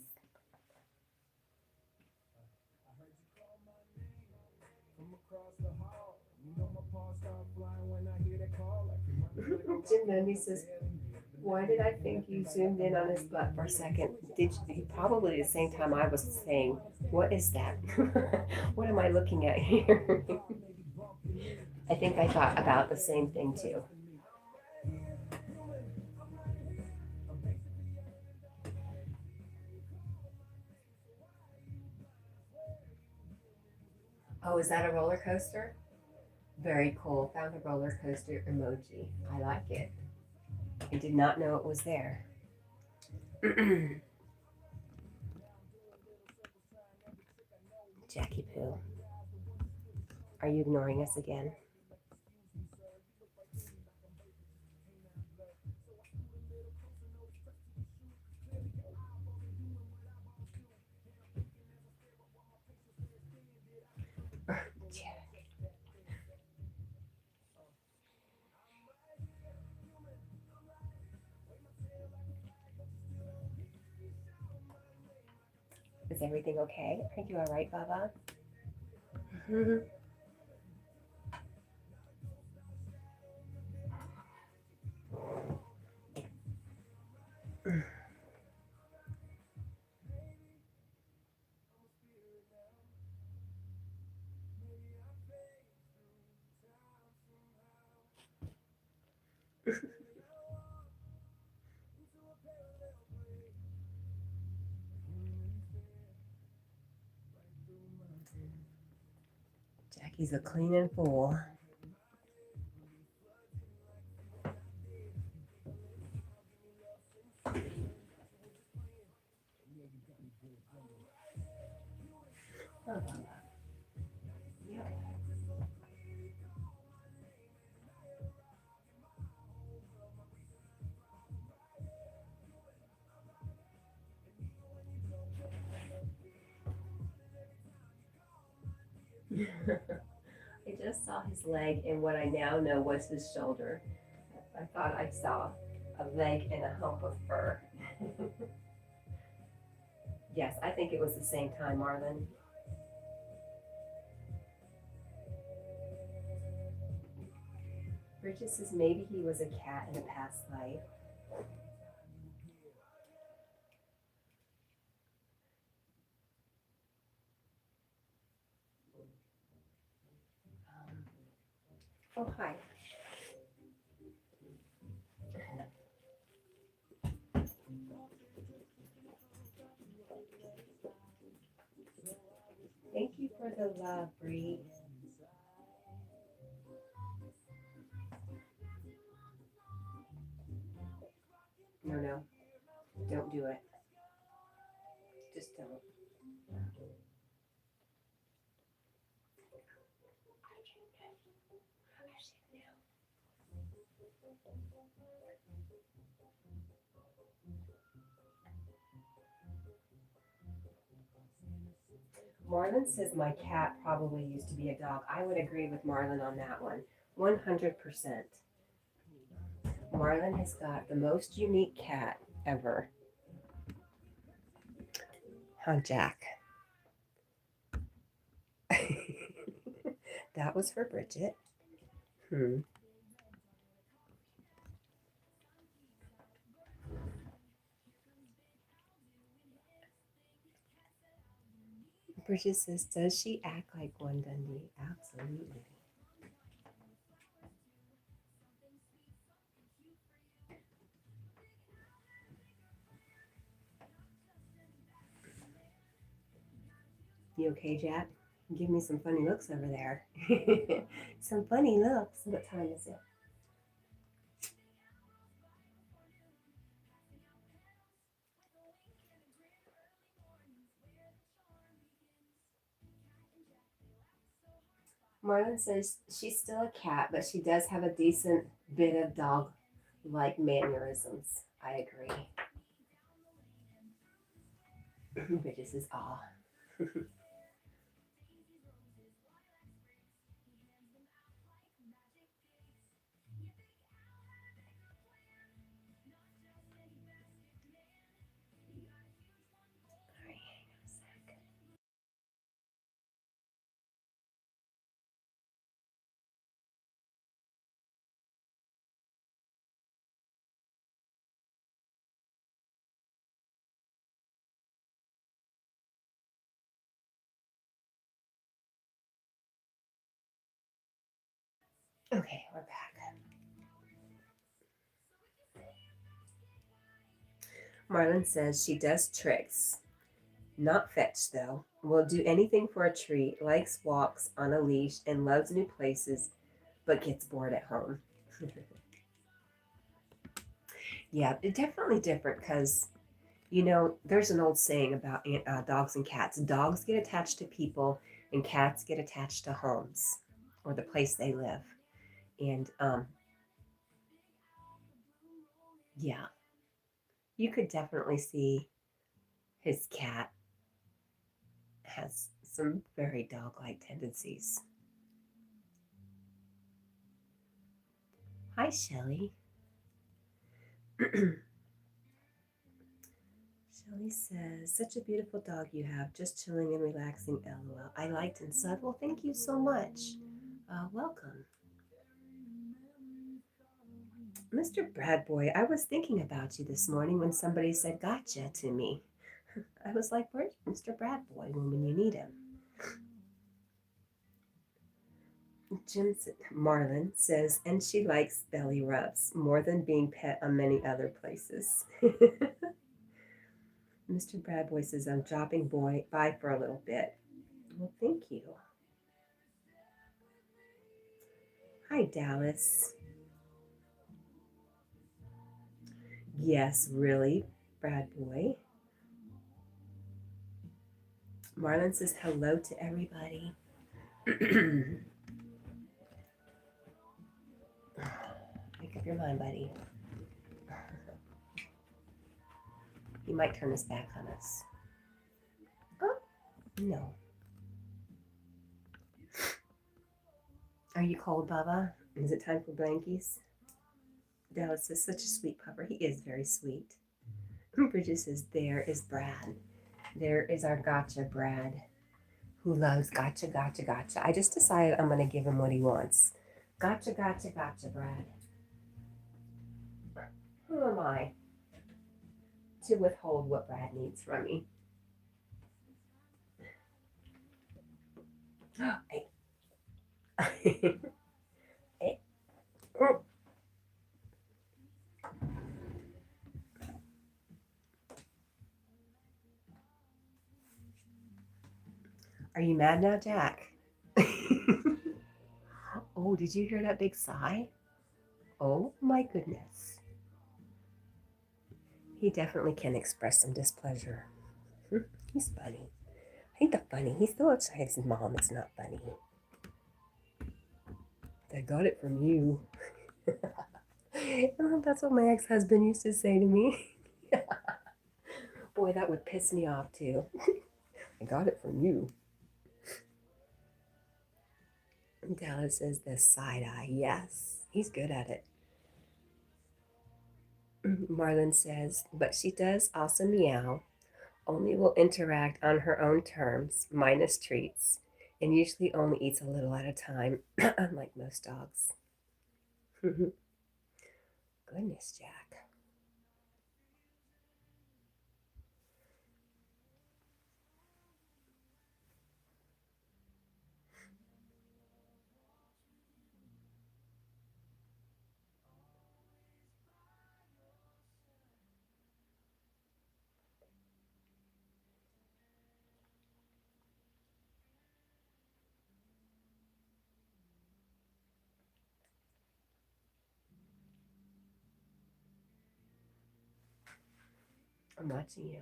Jim Mendy says, Why did I think you zoomed in on his butt for a second? Did you probably the same time I was saying, what is that? What am I looking at here? I think I thought about the same thing too. Oh, is that a roller coaster? Very cool. Found a roller coaster emoji. I like it. I did not know it was there. Jackie Poo, are you ignoring us again? Is everything okay? Are you all right, Baba? Jackie's a cleaning fool. Oh, Baba. Yeah. I just saw his leg and what I now know was his shoulder. I thought I saw a leg and a hump of fur. Yes, I think it was the same time, Marlon. Bridget says maybe he was a cat in a past life. Oh, hi. Thank you for the love, Bree. No, don't do it. Just don't. Marlon says my cat probably used to be a dog. I would agree with Marlon on that one. 100%. Marlon has got the most unique cat ever. Huh, Jack? That was for Bridget. Bridget says, does she act like one, Dundee? Absolutely. You okay, Jack? Give me some funny looks over there. Some funny looks. What time is it? Marlon says she's still a cat, but she does have a decent bit of dog like mannerisms. I agree. Bridget says, aw. Okay, we're back. Marlon says she does tricks. Not fetch, though. Will do anything for a treat, likes walks on a leash, and loves new places, but gets bored at home. Yeah, definitely different because, there's an old saying about dogs and cats. Dogs get attached to people, and cats get attached to homes or the place they live. And yeah, you could definitely see his cat has some very dog like tendencies. Hi, Shelly. Shelly says, such a beautiful dog you have, just chilling and relaxing, lol. I liked and said, well, thank you so much. Welcome. Mr. Bradboy, I was thinking about you this morning when somebody said gotcha to me. I was like, where's Mr. Bradboy when you need him? Marlin says, and she likes belly rubs more than being pet on many other places. Mr. Bradboy says, I'm dropping by for a little bit. Well, thank you. Hi, Dallas. Yes, really, Bradboy. Marlon says hello to everybody. Make up your mind, buddy. He might turn his back on us. Oh, no. Are you cold, Bubba? Is it time for blankies? Dallas is such a sweet pupper. He is very sweet. Bridget says, there is Brad. There is our gotcha Brad, who loves gotcha, gotcha, gotcha. I just decided I'm going to give him what he wants. Gotcha, gotcha, gotcha, Brad. Who am I to withhold what Brad needs from me? Hey. Hey. Are you mad now, Jack? Oh, did you hear that big sigh? Oh my goodness. He definitely can express some displeasure. He's funny. Ain't that funny? He still looks like his mom. It's not funny. I got it from you. Oh, that's what my ex-husband used to say to me. Boy, that would piss me off too. I got it from you. Dallas says the side eye. Yes, he's good at it. Marlon says, but she does also meow. Only will interact on her own terms, minus treats, and usually only eats a little at a time, unlike most dogs. Goodness, Jack. I'm watching you.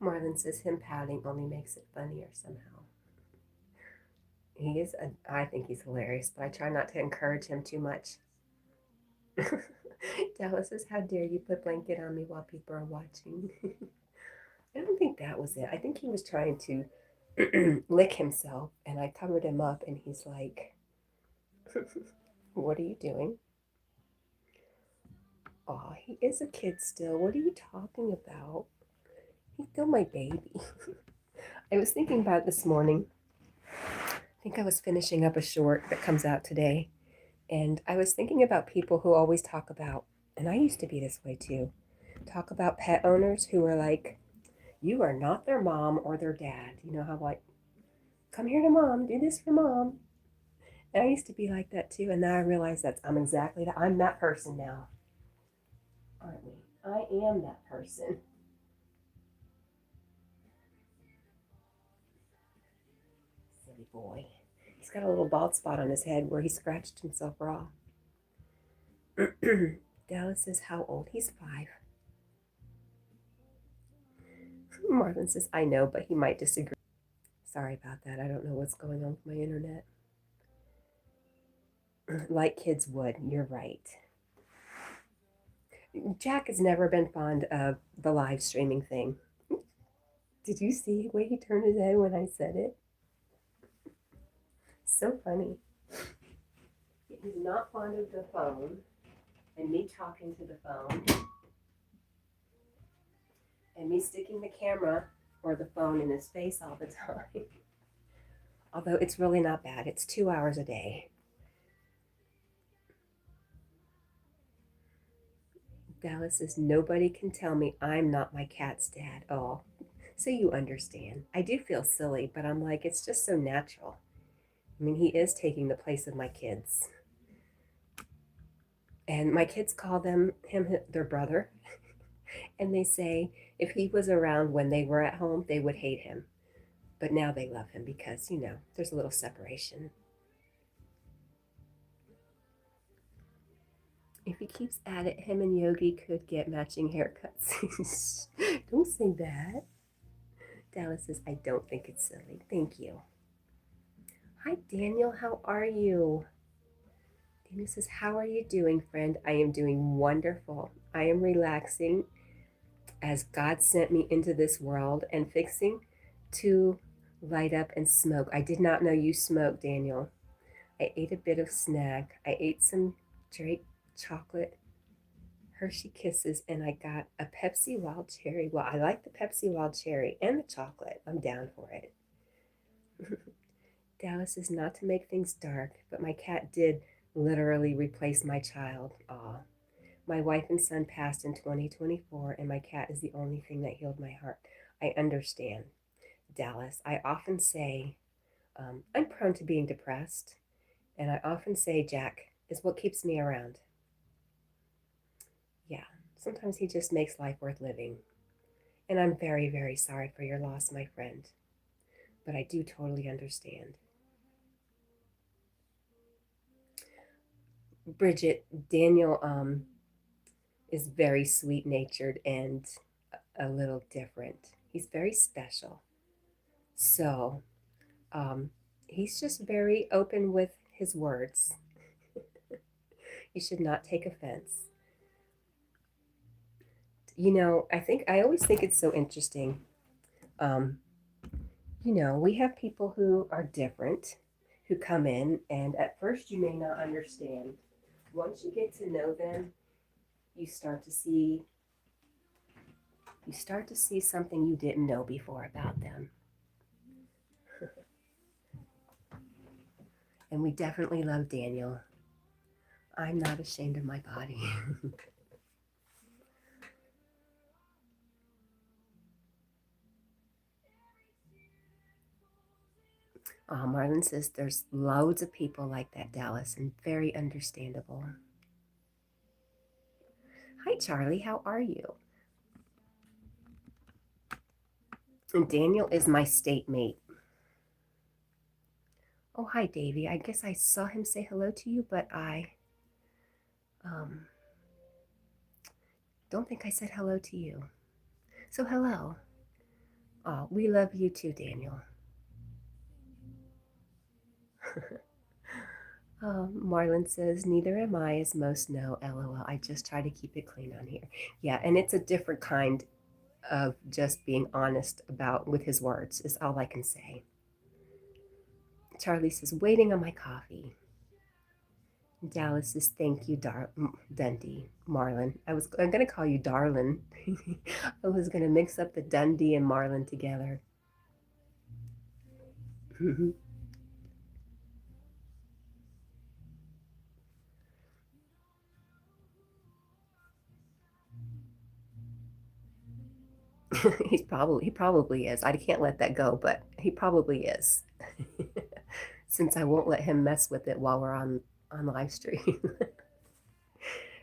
Marlon says him pouting only makes it funnier somehow. I think he's hilarious, but I try not to encourage him too much. Dallas says, how dare you put blanket on me while people are watching? I don't think that was it. I think he was trying to lick himself, and I covered him up, and he's like, what are you doing? Aw, he is a kid still. What are you talking about? He's still my baby. I was thinking about it this morning. I think I was finishing up a short that comes out today. And I was thinking about people who always talk about, and I used to be this way too, talk about pet owners who are like, you are not their mom or their dad. You know how, like, Come here to mom. Do this for mom. And I used to be like that too, and now I realize that I'm exactly that. I'm that person now, aren't we? I am that person. Silly boy. He's got a little bald spot on his head where he scratched himself raw. Dallas says, how old? He's 5. Marvin says, I know, but he might disagree. Sorry about that. I don't know what's going on with my internet. Like kids would. You're right. Jack has never been fond of the live streaming thing. Did you see the way he turned his head when I said it? So funny. He's not fond of the phone and me talking to the phone and me sticking the camera or the phone in his face all the time. Although it's really not bad. It's 2 hours a day. Dallas says, nobody can tell me I'm not my cat's dad. Oh, so you understand. I do feel silly, but I'm like, it's just so natural. I mean, he is taking the place of my kids. And my kids call him their brother. And they say if he was around when they were at home, they would hate him. But now they love him because, there's a little separation. If he keeps at it, him and Yogi could get matching haircuts. Don't say that. Dallas says, I don't think it's silly. Thank you. Hi, Daniel. How are you? Daniel says, how are you doing, friend? I am doing wonderful. I am relaxing as God sent me into this world and fixing to light up and smoke. I did not know you smoke, Daniel. I ate a bit of snack. I ate some Drake chocolate Hershey Kisses, and I got a Pepsi Wild Cherry. Well, I like the Pepsi Wild Cherry and the chocolate. I'm down for it. Dallas is not to make things dark, but my cat did literally replace my child. Aw. My wife and son passed in 2024, and my cat is the only thing that healed my heart. I understand, Dallas. I often say I'm prone to being depressed, and I often say Jack is what keeps me around. Yeah, sometimes he just makes life worth living. And I'm very, very sorry for your loss, my friend. But I do totally understand. Bridget, Daniel is very sweet natured and a little different. He's very special. So he's just very open with his words. You should not take offense. I always think it's so interesting. We have people who are different who come in, and at first you may not understand. Once you get to know them, you start to see something you didn't know before about them. And we definitely love Daniel. I'm not ashamed of my body. Marlon says there's loads of people like that, Dallas, and very understandable. Hi, Charlie. How are you? And Daniel is my state mate. Oh, hi, Davy. I guess I saw him say hello to you, but I don't think I said hello to you. So hello. Oh, we love you too, Daniel. Marlon says, neither am I, as most know, LOL. I just try to keep it clean on here. Yeah, and it's a different kind of just being honest with his words, is all I can say. Charlie says, waiting on my coffee. Dallas says, thank you, Dundee. Marlon. I'm going to call you Darlin. I was going to mix up the Dundee and Marlon together. He probably is. I can't let that go, but he probably is. Since I won't let him mess with it while we're on live stream.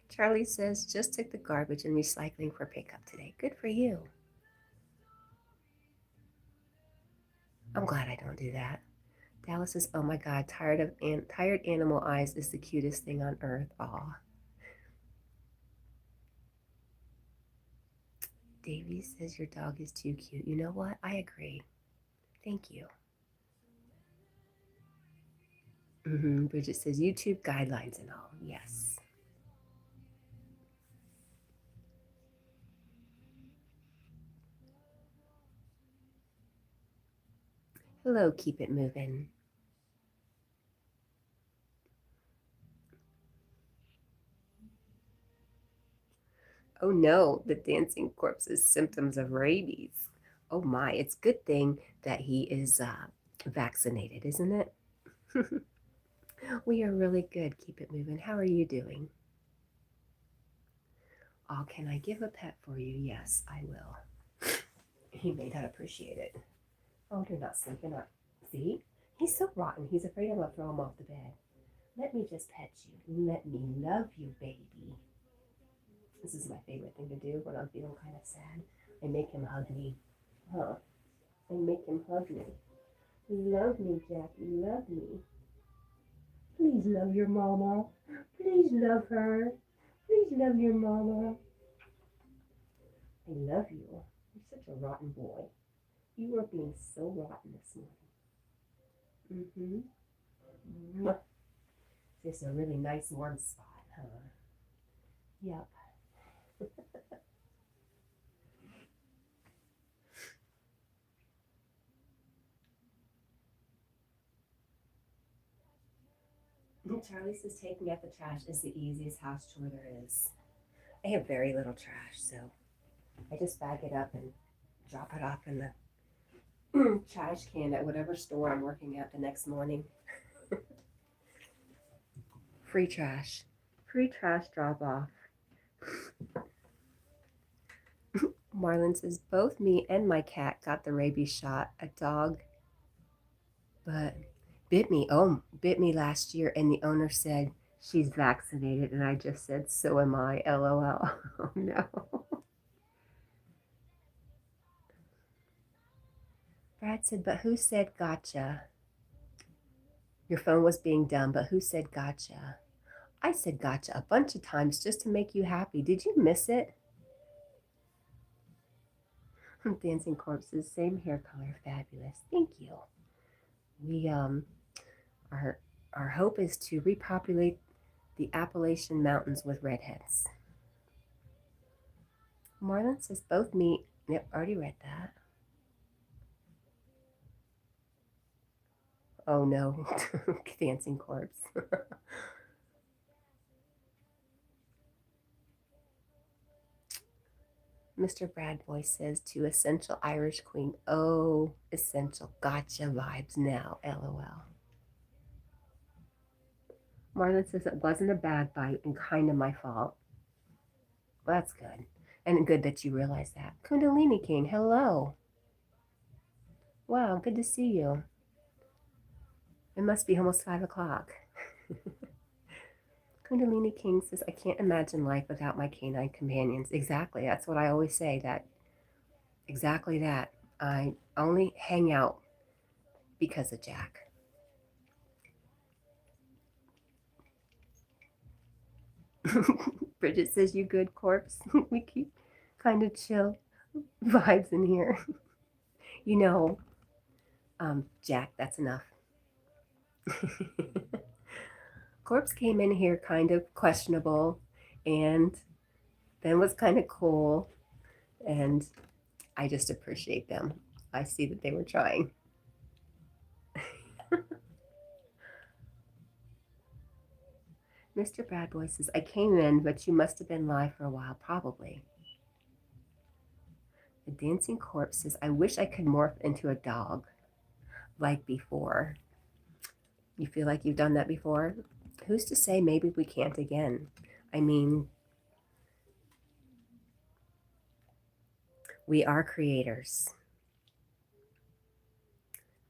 Charlie says, just took the garbage and recycling for pickup today. Good for you. I'm glad I don't do that. Dallas says, oh my God, tired animal eyes is the cutest thing on earth. Aw. Davy says your dog is too cute. You know what? I agree. Thank you. Bridget says YouTube guidelines and all. Yes. Hello, keep it moving. Oh no, the dancing corpse's symptoms of rabies. Oh my, it's a good thing that he is vaccinated, isn't it? We are really good. Keep it moving. How are you doing? Oh, can I give a pet for you? Yes, I will. He may not appreciate it. Oh, you're not sleeping up. See? He's so rotten. He's afraid I'm going to throw him off the bed. Let me just pet you. Let me love you, baby. This is my favorite thing to do when I'm feeling kind of sad. I make him hug me. Huh? I make him hug me. Love me, Jackie. Love me. Please love your mama. Please love her. Please love your mama. I love you. You're such a rotten boy. You are being so rotten this morning. This is a really nice warm spot, huh? Yep. Charlie says taking out the trash is the easiest house chore there is. I have very little trash, so I just bag it up and drop it off in the trash can at whatever store I'm working at the next morning. Free trash. Free trash drop off. Marlon says, both me and my cat got the rabies shot. A dog, but bit me last year, and the owner said she's vaccinated, and I just said, so am I, LOL. Oh no. Brad said, but who said gotcha? Your phone was being dumb, but who said gotcha? I said gotcha a bunch of times just to make you happy. Did you miss it? Dancing corpses, same hair color, fabulous. Thank you. We our hope is to repopulate the Appalachian Mountains with redheads. Marlon says both me. Yep, already read that. Oh no, dancing corpse. Mr. Bradboy says to Essential Irish Queen, oh, essential, gotcha vibes now, LOL. Marlon says it wasn't a bad bite and kind of my fault. Well, that's good. And good that you realize that. Kundalini King, hello. Wow, good to see you. It must be almost 5 o'clock. Kundalini King says, I can't imagine life without my canine companions. Exactly. That's what I always say. Exactly that. I only hang out because of Jack. Bridget says, you good, corpse? We keep kind of chill vibes in here. You know, Jack, that's enough. Corpse came in here kind of questionable and then was kind of cool. And I just appreciate them. I see that they were trying. Mr. Bradboy says, I came in, but you must have been live for a while, probably. The dancing corpse says, I wish I could morph into a dog like before. You feel like you've done that before? Who's to say maybe we can't again? I mean, We are creators.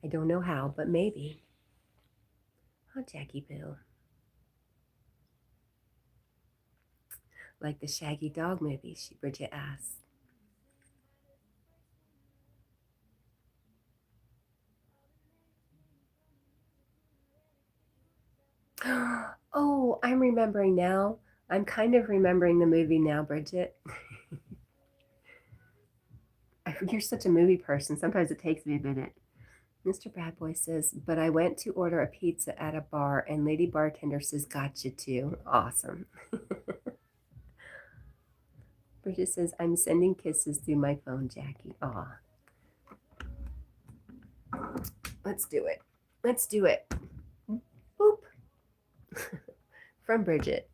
I don't know how, but maybe. Oh, Jackie Boo. Like the Shaggy Dog movie, Bridget asks. Oh, I'm remembering now. I'm kind of remembering the movie now, Bridget. You're such a movie person. Sometimes it takes me a minute. Mr. Bad Boy says, but I went to order a pizza at a bar and lady bartender says, gotcha too. Awesome. Bridget says, I'm sending kisses through my phone, Jackie. Aw. Let's do it. Let's do it. Boop. From Bridget.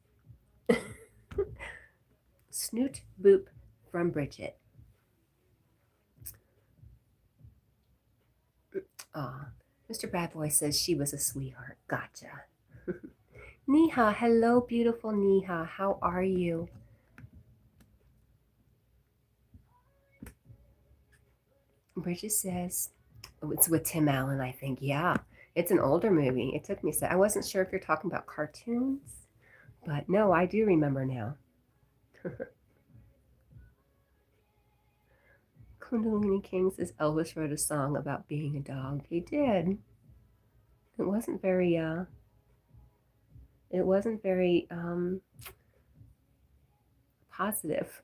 Snoot boop from Bridget. Aw. Mr. Bad Boy says she was a sweetheart. Gotcha. Neha, hello, beautiful Neha. How are you? Bridget says, oh, it's with Tim Allen, I think. Yeah, it's an older movie. It took me a sec. I wasn't sure if you're talking about cartoons, but no, I do remember now. Kundalini King says Elvis wrote a song about being a dog. He did. It wasn't very positive.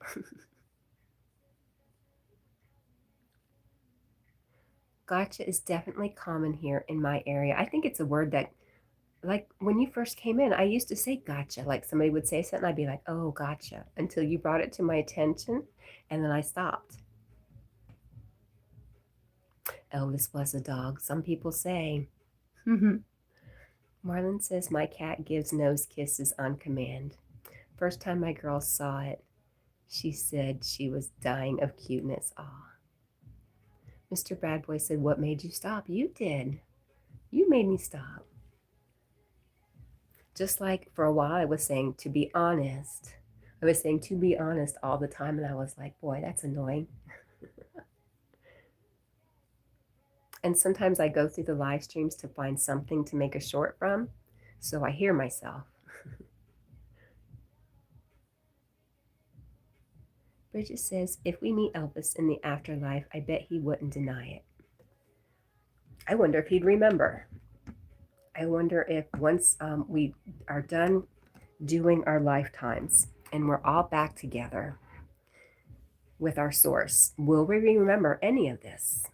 Gotcha is definitely common here in my area. I think it's a word that, like, when you first came in, I used to say gotcha. Like, somebody would say something, I'd be like, oh, gotcha, until you brought it to my attention, and then I stopped. Elvis was a dog, some people say. Marlon says, my cat gives nose kisses on command. First time my girl saw it, she said she was dying of cuteness. Aw. Mr. Bad Boy said, what made you stop? You did. You made me stop. Just like for a while I was saying, to be honest. I was saying to be honest all the time, and I was like, boy, that's annoying. And sometimes I go through the live streams to find something to make a short from, so I hear myself. Bridget says, if we meet Elvis in the afterlife, I bet he wouldn't deny it. I wonder if he'd remember. I wonder if once we are done doing our lifetimes and we're all back together with our source, will we remember any of this?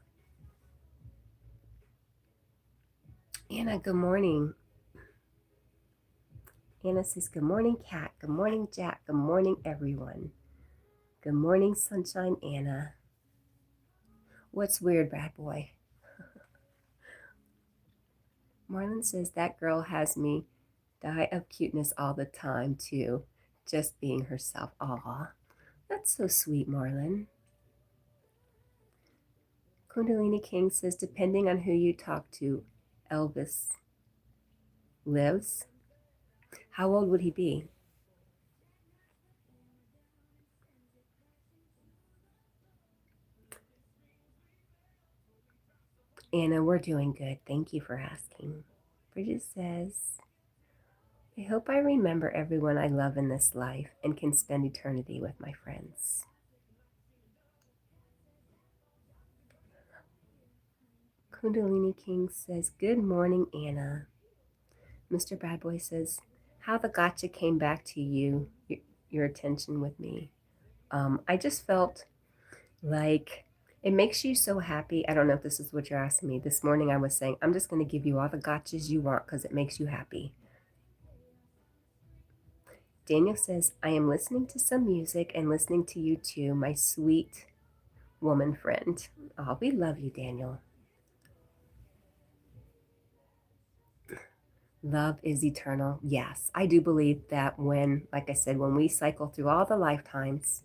Anna, good morning. Anna says, good morning, Cat. Good morning, Jack. Good morning, everyone. Good morning, Sunshine Anna. What's weird, Bad Boy? Marlon says, that girl has me die of cuteness all the time, too. Just being herself. Aw, that's so sweet, Marlon. Kundalini King says, depending on who you talk to, Elvis lives. How old would he be? Anna, we're doing good. Thank you for asking. Bridget says, I hope I remember everyone I love in this life and can spend eternity with my friends. Kundalini King says, good morning, Anna. Mr. Bad Boy says, how the gotcha came back to you, your attention with me. I just felt like it makes you so happy. I don't know if this is what you're asking me. This morning I was saying, I'm just going to give you all the gotchas you want because it makes you happy. Daniel says, I am listening to some music and listening to you too, my sweet woman friend. Oh, we love you, Daniel. Love is eternal. Yes, I do believe that when, like I said, when we cycle through all the lifetimes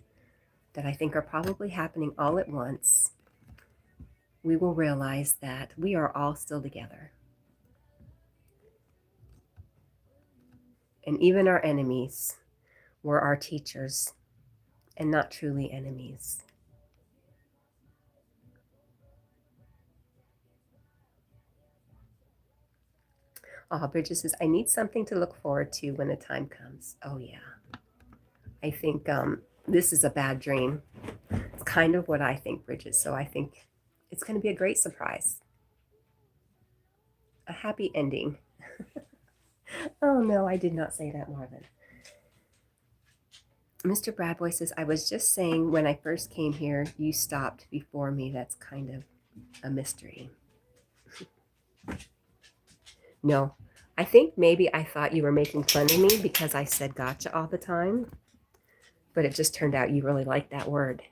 that I think are probably happening all at once, we will realize that we are all still together. And even our enemies were our teachers and not truly enemies. Oh, Bridget says, I need something to look forward to when the time comes. Oh, yeah. I think this is a bad dream. It's kind of what I think, Bridget. So I think it's going to be a great surprise. A happy ending. Oh, no, I did not say that, Marvin. Mr. Bradboy says, I was just saying when I first came here, you stopped before me. That's kind of a mystery. No, I think maybe I thought you were making fun of me because I said gotcha all the time, but it just turned out you really liked that word.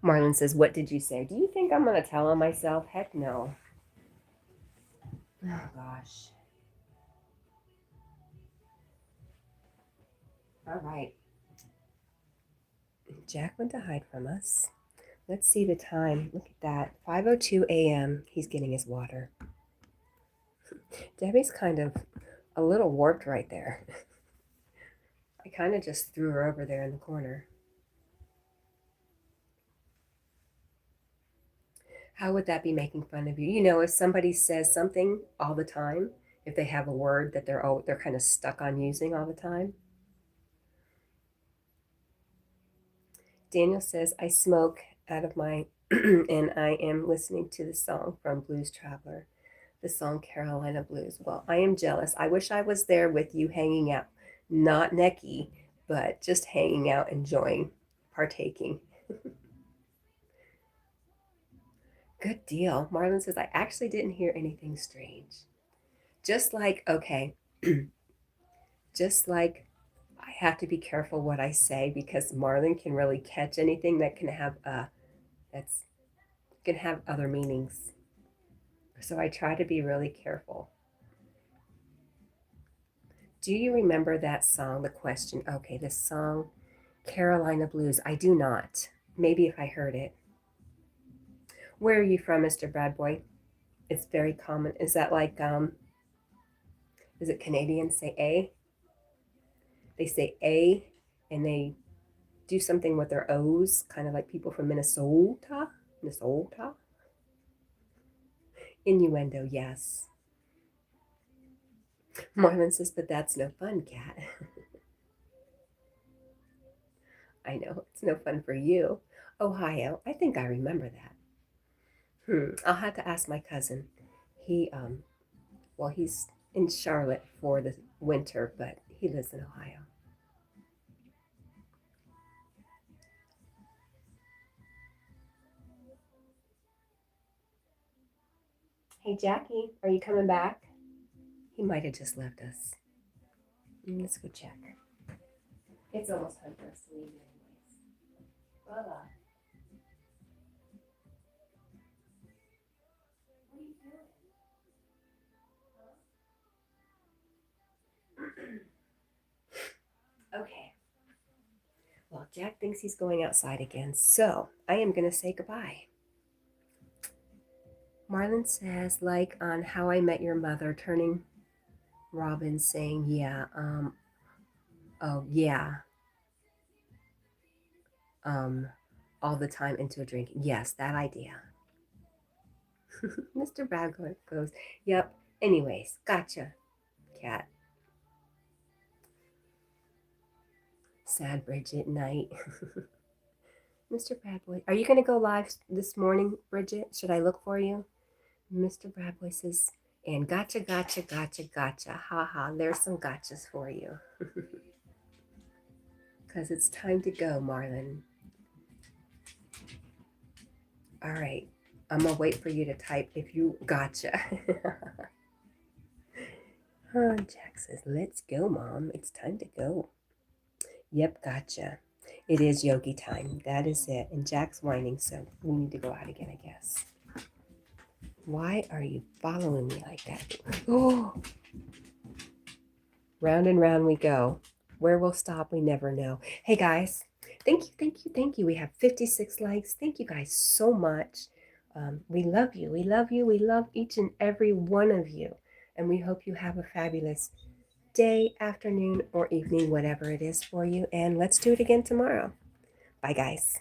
Marlon says, what did you say? Do you think I'm going to tell on myself? Heck no. Oh, gosh. All right. Jack went to hide from us. Let's see the time. Look at that. 5:02 a.m. He's getting his water. Debbie's kind of a little warped right there. I kind of just threw her over there in the corner. How would that be making fun of you? You know, if somebody says something all the time, if they have a word that they're kind of stuck on using all the time. Daniel says, I smoke out of my and I am listening to the song from Blues Traveler, the song Carolina Blues. Well, I am jealous. I wish I was there with you hanging out, not necky, but just hanging out, enjoying, partaking. Good deal. Marlon says, I actually didn't hear anything strange. Just like, okay, just like I have to be careful what I say because Marlon can really catch anything that can have that's can have other meanings. So I try to be really careful. Do you remember that song? The question. Okay, this song, Carolina Blues. I do not. Maybe if I heard it. Where are you from, Mr. Bradboy? It's very common. Is that like is it Canadians say A? They say A and they do something with their O's, kind of like people from Minnesota. Minnesota? Innuendo, yes. Marlon says, but that's no fun, Cat. I know, it's no fun for you. Ohio, I think I remember that. I'll have to ask my cousin. He, well, he's in Charlotte for the winter, but he lives in Ohio. Hey, Jackie, are you coming back? He might have just left us. Let's go check. It's almost time for us to leave anyways. Bye-bye. What are you doing? Okay. Well, Jack thinks he's going outside again, so I am going to say goodbye. Marlon says, like on How I Met Your Mother, turning Robin saying, yeah, oh, yeah, all the time into a drink. Yes, that idea. Mr. Bradford goes, yep, anyways, gotcha, Cat. Sad Bridget night. Mr. Bradboy, are you going to go live this morning, Bridget? Should I look for you? Mr. Bradboy says, and gotcha, gotcha, gotcha, gotcha. Ha ha, there's some gotchas for you. Because it's time to go, Marlon. All right, I'm going to wait for you to type if you gotcha. Oh, Jack says, let's go, Mom. It's time to go. Yep, gotcha. It is yogi time. That is it. And Jack's whining, so we need to go out again, I guess. Why are you following me like that? Oh! Round and round we go. Where we'll stop, we never know. Hey, guys. Thank you, thank you, thank you. We have 56 likes. Thank you guys so much. We love you. We love you. We love each and every one of you. And we hope you have a fabulous day, afternoon, or evening, whatever it is for you. And let's do it again tomorrow. Bye, guys.